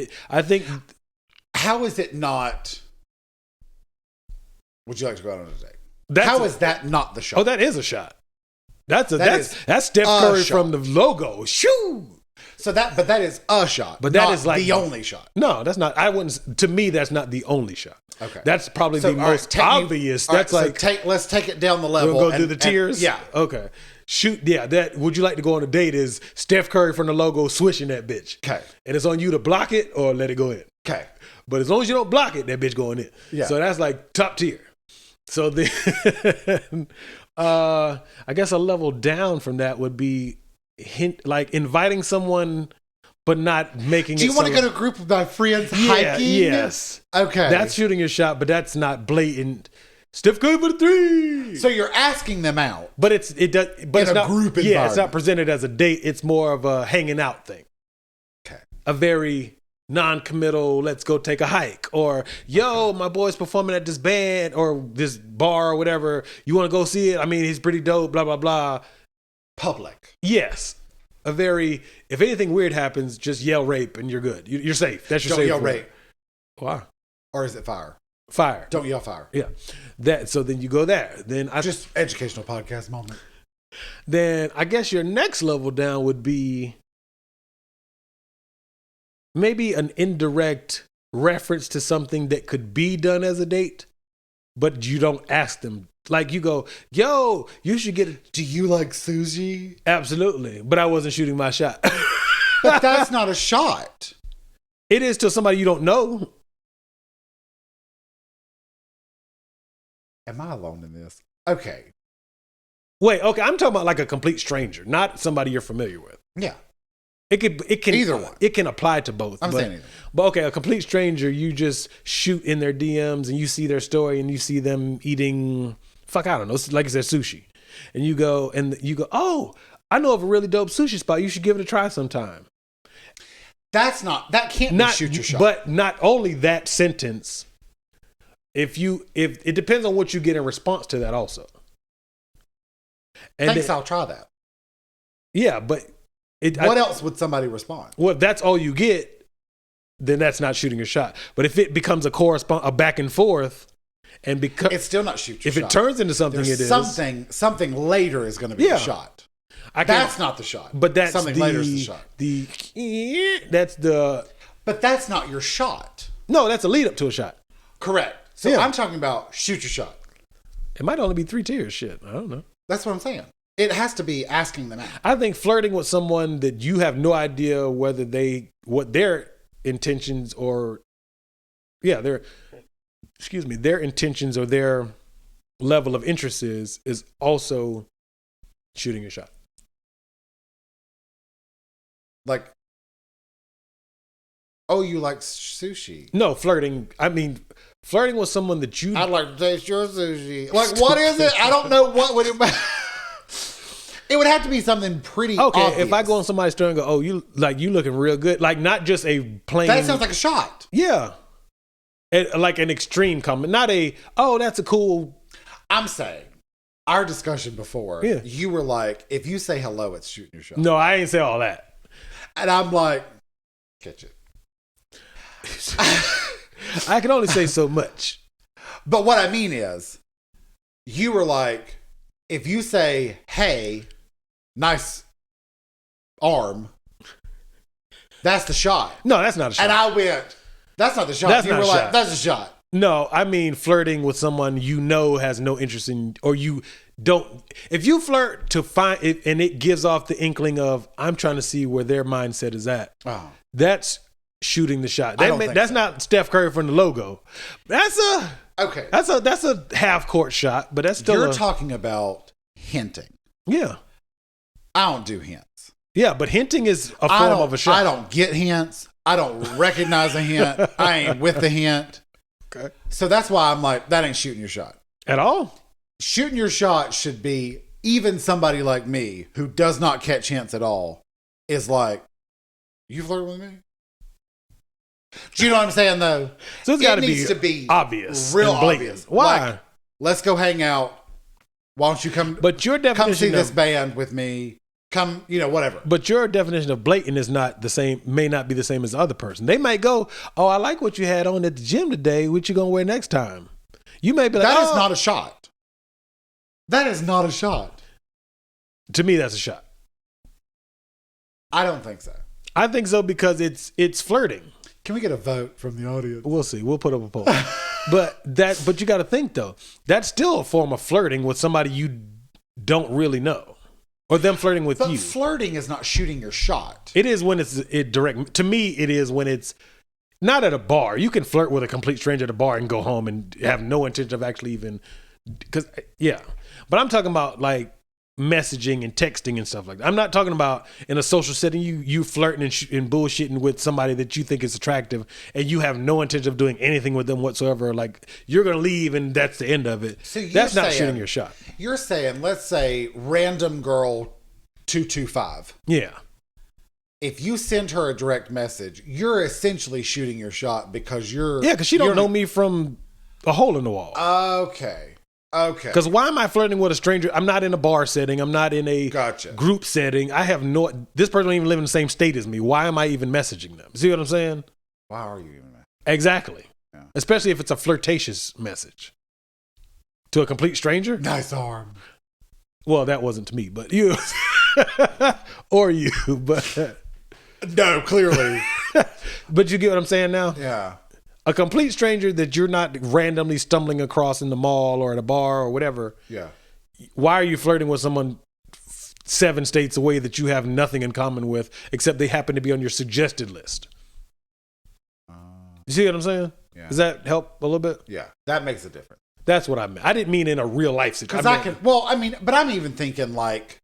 Speaker 2: How is it not? Would you like to go out on a date? How is that not the shot?
Speaker 1: Oh, that is a shot. That's Steph Curry from the logo. Shoo.
Speaker 2: So that is a shot.
Speaker 1: But that is like
Speaker 2: the only shot.
Speaker 1: No, that's not. To me, that's not the only shot.
Speaker 2: Okay.
Speaker 1: That's probably the most obvious. That's
Speaker 2: let's take it down the level.
Speaker 1: We'll go through the tiers.
Speaker 2: Yeah.
Speaker 1: Okay. Shoot. Yeah. That. Would you like to go on a date? Is Steph Curry from the logo swishing that bitch?
Speaker 2: Okay.
Speaker 1: And it's on you to block it or let it go in.
Speaker 2: Okay.
Speaker 1: But as long as you don't block it, that bitch going in.
Speaker 2: Yeah.
Speaker 1: So that's like top tier. So then, I guess a level down from that would be like inviting someone, but not making.
Speaker 2: Do you want to go to a group of my friends hiking?
Speaker 1: Yes.
Speaker 2: Okay.
Speaker 1: That's shooting your shot, but that's not blatant. Steph Curry for the 3.
Speaker 2: So you're asking them out,
Speaker 1: but it's not
Speaker 2: group environment.
Speaker 1: Yeah, it's not presented as a date. It's more of a hanging out thing.
Speaker 2: Okay.
Speaker 1: A very non-committal, let's go take a hike, or my boy's performing at this band or this bar or whatever. You want to go see it? I mean, he's pretty dope, blah, blah, blah.
Speaker 2: Public.
Speaker 1: Yes. If anything weird happens, just yell rape and you're good. You're safe. That's your safe.
Speaker 2: Don't yell rape.
Speaker 1: Why?
Speaker 2: Or is it fire?
Speaker 1: Fire.
Speaker 2: Don't yell fire.
Speaker 1: Yeah. So then you go there. Then
Speaker 2: just educational podcast moment.
Speaker 1: Then I guess your next level down would be maybe an indirect reference to something that could be done as a date, but you don't ask them. Like you go, yo, you should get
Speaker 2: do you like sushi?
Speaker 1: Absolutely. But I wasn't shooting my shot.
Speaker 2: But that's not a shot.
Speaker 1: It is to somebody you don't know.
Speaker 2: Am I alone in this? Okay.
Speaker 1: Wait, okay, I'm talking about like a complete stranger, not somebody you're familiar with.
Speaker 2: Yeah.
Speaker 1: It can
Speaker 2: Either one.
Speaker 1: It can apply to both.
Speaker 2: I'm saying either.
Speaker 1: But okay, a complete stranger, you just shoot in their DMs and you see their story and you see them eating, I don't know, like I said, sushi, and you go, oh, I know of a really dope sushi spot. You should give it a try sometime.
Speaker 2: That can't be shoot your shot.
Speaker 1: But not only that sentence. If it depends on what you get in response to that also. And
Speaker 2: Thanks, I'll try that.
Speaker 1: Yeah, but
Speaker 2: what else would somebody respond?
Speaker 1: Well, if that's all you get, then that's not shooting your shot. But if it becomes a back and forth, and because
Speaker 2: it's still not shoot your
Speaker 1: shot. If it turns into something,
Speaker 2: something later is going to be the shot. That's not the shot.
Speaker 1: But that's
Speaker 2: something later is the shot. But that's not your shot.
Speaker 1: No, that's a lead up to a shot.
Speaker 2: Correct. So I'm talking about shoot your shot.
Speaker 1: It might only be 3 tiers. Shit, I don't know.
Speaker 2: That's what I'm saying. It has to be asking them out.
Speaker 1: I think flirting with someone that you have no idea what their intentions or their intentions or their level of interest is also shooting a shot.
Speaker 2: Like, oh, you like sushi?
Speaker 1: No, flirting. I mean, flirting with someone that you...
Speaker 2: I'd like to taste your sushi. Like, what is it? I don't know what would it be. It would have to be something pretty obvious.
Speaker 1: If I go on somebody's story and go, oh, you looking real good. Like, not just a plain...
Speaker 2: That sounds like a shot.
Speaker 1: Yeah. Like an extreme comment. Not oh, that's a cool...
Speaker 2: I'm saying, our discussion before, you were like, if you say hello, it's shooting your shot.
Speaker 1: No, I ain't say all that.
Speaker 2: And I'm like, catch it.
Speaker 1: I can only say so much.
Speaker 2: But what I mean is, you were like, if you say, hey, nice arm, that's the shot.
Speaker 1: No, that's not a shot.
Speaker 2: And I went, that's not the shot.
Speaker 1: That's
Speaker 2: you
Speaker 1: not
Speaker 2: were
Speaker 1: a
Speaker 2: like,
Speaker 1: shot.
Speaker 2: that's a shot.
Speaker 1: No, I mean flirting with someone you know has no interest in, or you don't. If you flirt to find it and it gives off the inkling of, I'm trying to see where their mindset is at.
Speaker 2: Oh.
Speaker 1: That's shooting the shot. That's
Speaker 2: so.
Speaker 1: Not Steph Curry from the logo. That's a half court shot, but that's still.
Speaker 2: You're talking about hinting.
Speaker 1: Yeah.
Speaker 2: I don't do hints.
Speaker 1: Yeah, but hinting is a form of a shot.
Speaker 2: I don't get hints. I don't recognize a hint. I ain't with the hint.
Speaker 1: Okay.
Speaker 2: So that's why I'm like, that ain't shooting your shot.
Speaker 1: At all?
Speaker 2: Shooting your shot should be, even somebody like me who does not catch hints at all is like, you flirting with me? Do you know what I'm saying though?
Speaker 1: So it needs
Speaker 2: to be
Speaker 1: obvious.
Speaker 2: Real obvious.
Speaker 1: Why?
Speaker 2: Like, let's go hang out. Why don't you come?
Speaker 1: But your definition
Speaker 2: come see this band with me. Come, whatever.
Speaker 1: But your definition of blatant is not the same, may not be the same as the other person. They might go, oh, I like what you had on at the gym today. What you gonna wear next time? You may be like,
Speaker 2: that is not a shot. That is not a shot.
Speaker 1: To me, that's a shot.
Speaker 2: I don't think so.
Speaker 1: I think so because it's flirting.
Speaker 2: Can we get a vote from the audience?
Speaker 1: We'll see. We'll put up a poll. But you got to think though. That's still a form of flirting with somebody you don't really know. Or them flirting with you.
Speaker 2: But flirting is not shooting your shot.
Speaker 1: It is when it's direct. To me, it is when it's not at a bar. You can flirt with a complete stranger at a bar and go home and have no intention of actually even. But I'm talking about like messaging and texting and stuff like that. I'm not talking about in a social setting you flirting and bullshitting with somebody that you think is attractive and you have no intention of doing anything with them whatsoever. Like you're gonna leave and that's the end of it. So that's not shooting your shot.
Speaker 2: You're saying, let's say random girl 225.
Speaker 1: Yeah.
Speaker 2: If you send her a direct message, you're essentially shooting your shot because
Speaker 1: because she don't know me from a hole in the wall.
Speaker 2: Okay.
Speaker 1: Because why am I flirting with a stranger? I'm not in a bar setting. I'm not in a group setting. I have this person don't even live in the same state as me. Why am I even messaging them? See what I'm saying?
Speaker 2: Why are you even
Speaker 1: Exactly. Yeah. Especially if it's a flirtatious message. To a complete stranger?
Speaker 2: Nice arm.
Speaker 1: Well, that wasn't to me, but you. Or you, but.
Speaker 2: No, clearly.
Speaker 1: But you get what I'm saying now?
Speaker 2: Yeah.
Speaker 1: A complete stranger that you're not randomly stumbling across in the mall or at a bar or whatever.
Speaker 2: Yeah.
Speaker 1: Why are you flirting with someone 7 states away that you have nothing in common with except they happen to be on your suggested list? You see what I'm saying?
Speaker 2: Yeah.
Speaker 1: Does that help a little bit?
Speaker 2: Yeah. That makes a difference.
Speaker 1: That's what I meant. I didn't mean in a real life situation.
Speaker 2: But I'm even thinking like,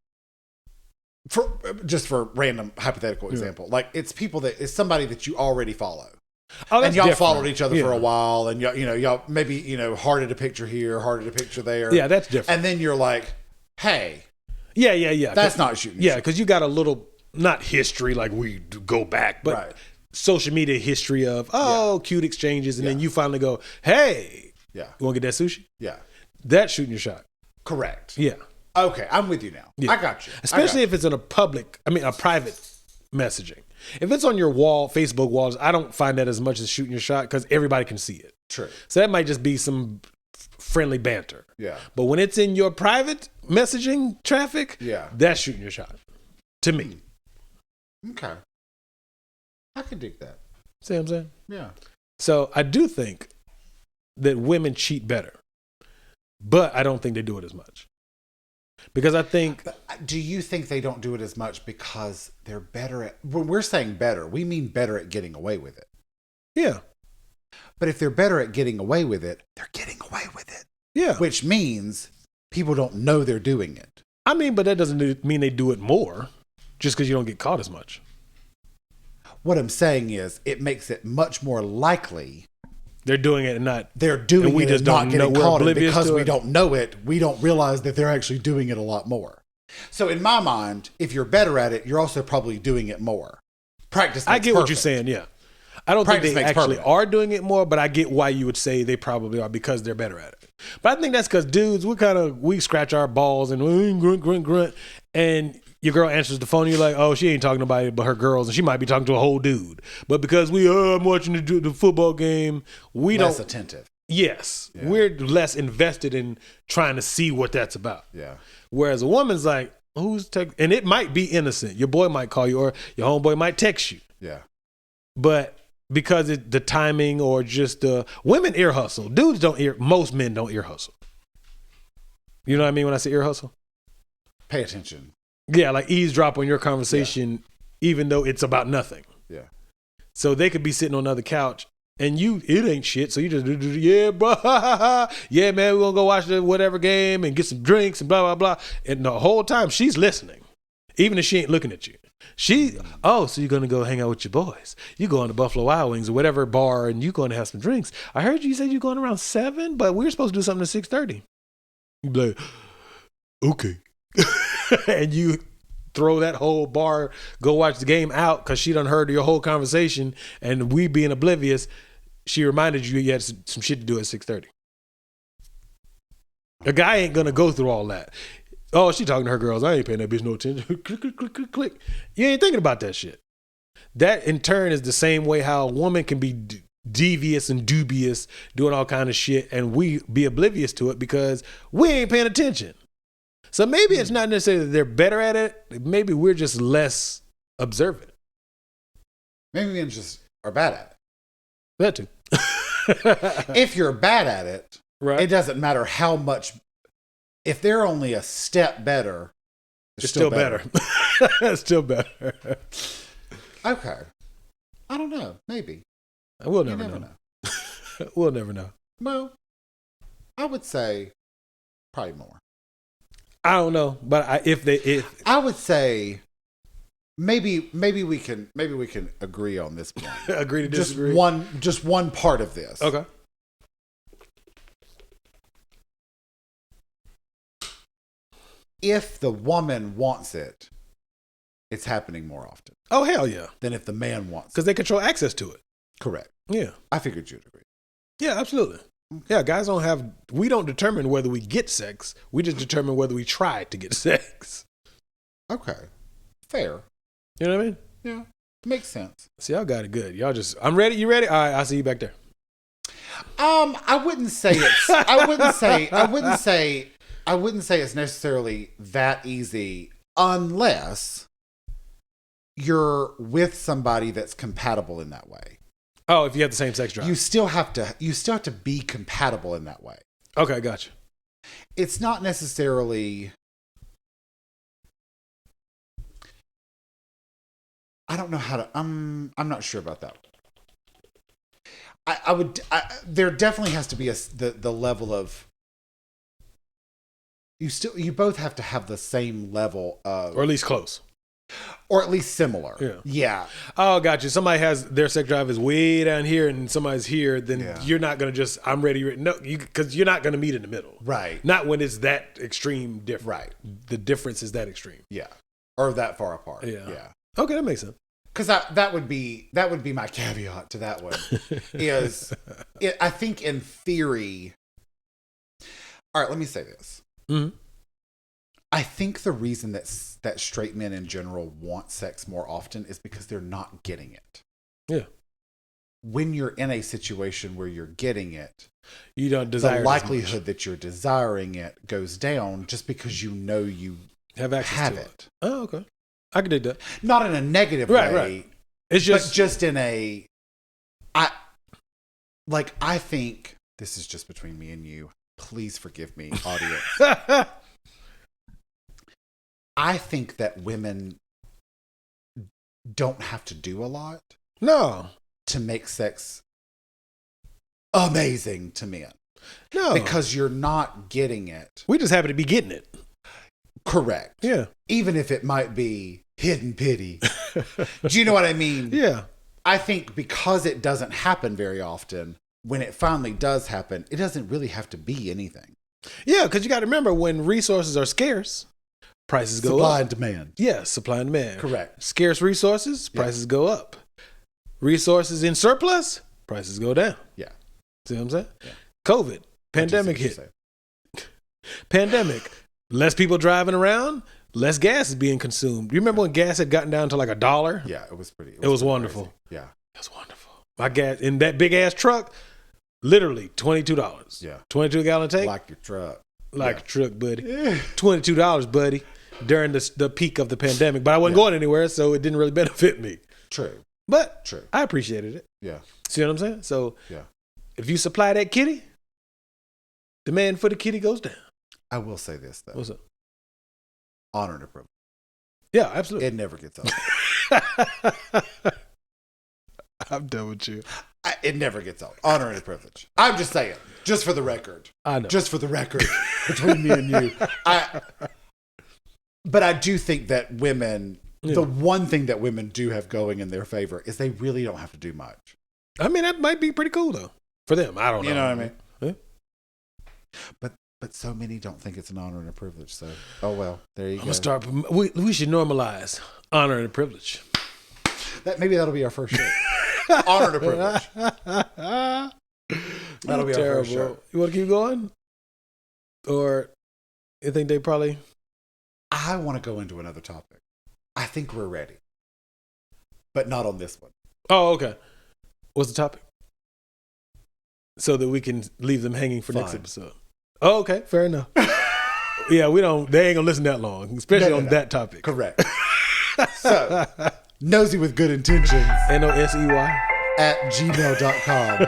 Speaker 2: for random hypothetical example, like it's somebody that you already follow.
Speaker 1: Oh,
Speaker 2: and y'all followed each other for a while, and y'all maybe hearted a picture here, hearted a picture there.
Speaker 1: Yeah, that's different.
Speaker 2: And then you're like, hey,
Speaker 1: yeah.
Speaker 2: That's not shooting.
Speaker 1: Yeah, because you got a little not history like we go back, but social media history of cute exchanges, and then you finally go, hey, you want to get that sushi?
Speaker 2: Yeah,
Speaker 1: that's shooting your shot.
Speaker 2: Correct.
Speaker 1: Yeah.
Speaker 2: Okay, I'm with you now. Yeah. I got you.
Speaker 1: Especially if it's in a private messaging. If it's on your wall, Facebook walls, I don't find that as much as shooting your shot because everybody can see it.
Speaker 2: True.
Speaker 1: So that might just be some friendly banter.
Speaker 2: Yeah.
Speaker 1: But when it's in your private messaging traffic, that's shooting your shot. To me.
Speaker 2: Okay. I can dig that.
Speaker 1: See what I'm saying?
Speaker 2: Yeah.
Speaker 1: So I do think that women cheat better, but I don't think they do it as much. Because I think...
Speaker 2: Do you think they don't do it as much because they're better at... When we're saying better, we mean better at getting away with it.
Speaker 1: Yeah.
Speaker 2: But if they're better at getting away with it, they're getting away with it.
Speaker 1: Yeah.
Speaker 2: Which means people don't know they're doing it.
Speaker 1: I mean, but that doesn't mean they do it more just because you don't get caught as much.
Speaker 2: What I'm saying is it makes it much more likely...
Speaker 1: They're doing it and not...
Speaker 2: They're doing
Speaker 1: and we
Speaker 2: it
Speaker 1: just
Speaker 2: and
Speaker 1: don't
Speaker 2: not getting caught. And because we
Speaker 1: it.
Speaker 2: don't know it, we don't realize that they're actually doing it a lot more. So in my mind, if you're better at it, you're also probably doing it more. Practice makes
Speaker 1: I get
Speaker 2: perfect.
Speaker 1: what you're saying, yeah. I don't think they actually are doing it more, but I get why you would say they probably are because they're better at it. But I think that's because dudes, we scratch our balls and grunt. And your girl answers the phone and you're like, oh, she ain't talking to nobody but her girls. And she might be talking to a whole dude. But because I'm watching the football game, we
Speaker 2: less
Speaker 1: don't.
Speaker 2: attentive.
Speaker 1: Yes. Yeah. We're less invested in trying to see what that's about.
Speaker 2: Yeah.
Speaker 1: Whereas a woman's like, and it might be innocent. Your boy might call you or your homeboy might text you.
Speaker 2: Yeah.
Speaker 1: But because the timing or just women ear hustle. Dudes most men don't ear hustle. You know what I mean when I say ear hustle?
Speaker 2: Pay attention.
Speaker 1: Yeah, like eavesdrop on your conversation, even though it's about nothing.
Speaker 2: Yeah.
Speaker 1: So they could be sitting on another couch and it ain't shit. So you just, yeah, bro. Yeah, man, we're going to go watch the whatever game and get some drinks and blah, blah, blah. And the whole time she's listening, even if she ain't looking at you. So you're going to go hang out with your boys. You go on to Buffalo Wild Wings or whatever bar and you're going to have some drinks. I heard you said you're going around 7, but we were supposed to do something at 6:30. You'd be like, okay. And you throw that whole bar, go watch the game out because she done heard your whole conversation, and we being oblivious, she reminded you had some shit to do at 6:30. A guy ain't gonna go through all that. Oh, she talking to her girls. I ain't paying that bitch no attention. Click, click. You ain't thinking about that shit. That in turn is the same way how a woman can be devious and dubious, doing all kind of shit, and we be oblivious to it because we ain't paying attention. So maybe it's not necessarily that they're better at it. Maybe we're just less observant.
Speaker 2: Maybe we just are bad at it.
Speaker 1: That too.
Speaker 2: If you're bad at it,
Speaker 1: right,
Speaker 2: it doesn't matter how much. If they're only a step better,
Speaker 1: it's still better. It's still better.
Speaker 2: Okay. I don't know. Maybe.
Speaker 1: We'll never know. We'll never know.
Speaker 2: Well, I would say probably more.
Speaker 1: I don't know, but
Speaker 2: I would say maybe we can agree on this point.
Speaker 1: Agree to disagree.
Speaker 2: Just one part of this.
Speaker 1: Okay.
Speaker 2: If the woman wants it, it's happening more often.
Speaker 1: Oh hell yeah!
Speaker 2: Than if the man wants it.
Speaker 1: Because they control access to it.
Speaker 2: Correct.
Speaker 1: Yeah.
Speaker 2: I figured you'd agree.
Speaker 1: Yeah, absolutely. Yeah, guys we don't determine whether we get sex. We just determine whether we try to get sex.
Speaker 2: Okay. Fair.
Speaker 1: You know what I mean?
Speaker 2: Yeah. Makes sense.
Speaker 1: See, y'all got it good. Y'all just, I'm ready. You ready? All right, I'll see you back there.
Speaker 2: I wouldn't say it's necessarily that easy unless you're with somebody that's compatible in that way.
Speaker 1: Oh, if you have the same sex drive.
Speaker 2: You still have to be compatible in that way.
Speaker 1: Okay, gotcha.
Speaker 2: It's not necessarily, I don't know how to, I'm not sure about that. There definitely has to be the level of you both have to have the same level of,
Speaker 1: Or at least close.
Speaker 2: or at least similar. Yeah.
Speaker 1: Oh, got you. Somebody has their sex drive is way down here and somebody's here, then you're not going to just, I'm ready. No, because you're not going to meet in the middle.
Speaker 2: Right.
Speaker 1: Not when it's that extreme different.
Speaker 2: Right.
Speaker 1: The difference is that extreme.
Speaker 2: Yeah. Or that far apart.
Speaker 1: Yeah.
Speaker 2: Yeah.
Speaker 1: Okay, that makes sense.
Speaker 2: Because that would be my caveat to that one. I think in theory. All right, let me say this.
Speaker 1: Mm-hmm.
Speaker 2: I think the reason that straight men in general want sex more often is because they're not getting it.
Speaker 1: Yeah.
Speaker 2: When you're in a situation where you're getting it,
Speaker 1: you don't desire
Speaker 2: the likelihood that you're desiring it goes down just because you know you
Speaker 1: have access to it. Oh, okay. I can dig that.
Speaker 2: Not in a negative way.
Speaker 1: Right. It's just,
Speaker 2: but just in a, I think this is just between me and you. Please forgive me, audience. I think that women don't have to do a lot.
Speaker 1: No.
Speaker 2: To make sex amazing to men.
Speaker 1: No.
Speaker 2: Because you're not getting it.
Speaker 1: We just happen to be getting it.
Speaker 2: Correct.
Speaker 1: Yeah.
Speaker 2: Even if it might be hidden pity. Do you know what I mean?
Speaker 1: Yeah.
Speaker 2: I think because it doesn't happen very often, when it finally does happen, it doesn't really have to be anything.
Speaker 1: Yeah, because you got to remember when resources are scarce, prices go up.
Speaker 2: Supply and demand.
Speaker 1: Yeah, supply and demand.
Speaker 2: Correct.
Speaker 1: Scarce resources, prices go up. Resources in surplus, prices go down.
Speaker 2: Yeah.
Speaker 1: See what I'm saying?
Speaker 2: Yeah.
Speaker 1: COVID, pandemic hit. Pandemic, less people driving around, less gas is being consumed. You remember when gas had gotten down to like $1?
Speaker 2: Yeah, it was pretty.
Speaker 1: It was wonderful.
Speaker 2: Crazy. Yeah.
Speaker 1: It was wonderful. My gas in that big ass truck, literally $22.
Speaker 2: Yeah.
Speaker 1: 22 gallon tank.
Speaker 2: Like your truck.
Speaker 1: Like a truck, buddy. $22, buddy, during the peak of the pandemic. But I wasn't going anywhere, so it didn't really benefit me.
Speaker 2: True.
Speaker 1: But
Speaker 2: True.
Speaker 1: I appreciated it.
Speaker 2: Yeah.
Speaker 1: See what I'm saying? So if you supply that kitty, demand for the kitty goes down.
Speaker 2: I will say this, though.
Speaker 1: What's up?
Speaker 2: Honor and a privilege.
Speaker 1: Yeah, absolutely.
Speaker 2: It never gets old.
Speaker 1: I'm done with you.
Speaker 2: It never gets old. Honor and a privilege. I'm just saying. Just for the record.
Speaker 1: I know.
Speaker 2: Just for the record. Between me and you. But I do think that women, the one thing that women do have going in their favor is they really don't have to do much.
Speaker 1: I mean, that might be pretty cool, though. For them. I don't know.
Speaker 2: You know what I mean?
Speaker 1: Yeah.
Speaker 2: But so many don't think it's an honor and a privilege. So, oh well, there you go.
Speaker 1: I'm gonna start. We should normalize honor and privilege.
Speaker 2: Maybe that'll be our first show. Honor and a privilege. That'll be our first show.
Speaker 1: You want to keep going, or you think they probably?
Speaker 2: I want to go into another topic. I think we're ready, but not on this one.
Speaker 1: Oh, okay. What's the topic? So that we can leave them hanging for next episode. Oh, okay, fair enough. Yeah, they ain't gonna listen that long, especially on that topic.
Speaker 2: Correct. So, nosy with good intentions.
Speaker 1: NOSEY
Speaker 2: @gmail.com.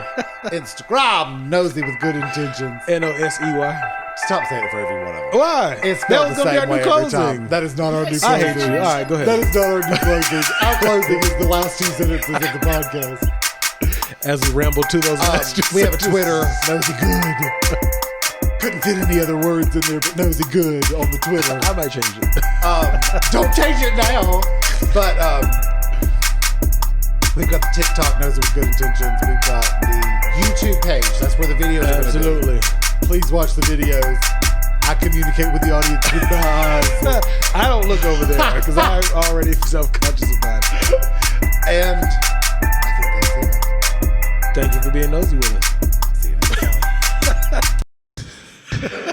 Speaker 2: Instagram, nosy with good intentions.
Speaker 1: NOSEY.
Speaker 2: Stop saying it for every one of them.
Speaker 1: Why?
Speaker 2: It's spelled the same way every time. That is not our new closing.
Speaker 1: I hate you. All right, go ahead.
Speaker 2: That is not our new closing. Our closing is the last two sentences of the podcast.
Speaker 1: As we ramble to those last two
Speaker 2: we have a Twitter, nosy good. Couldn't fit any other words in there, but nosy good on the Twitter.
Speaker 1: I might change it.
Speaker 2: Don't change it now. But we've got the TikTok, nosy with good intentions. We've got the YouTube page. That's where the videos are.
Speaker 1: Absolutely.
Speaker 2: Please watch the videos. I communicate with the audience with my eyes.
Speaker 1: I don't look over there because I'm already self-conscious about it.
Speaker 2: And I think that's it.
Speaker 1: Thank you for being nosy with us.
Speaker 2: See you next time.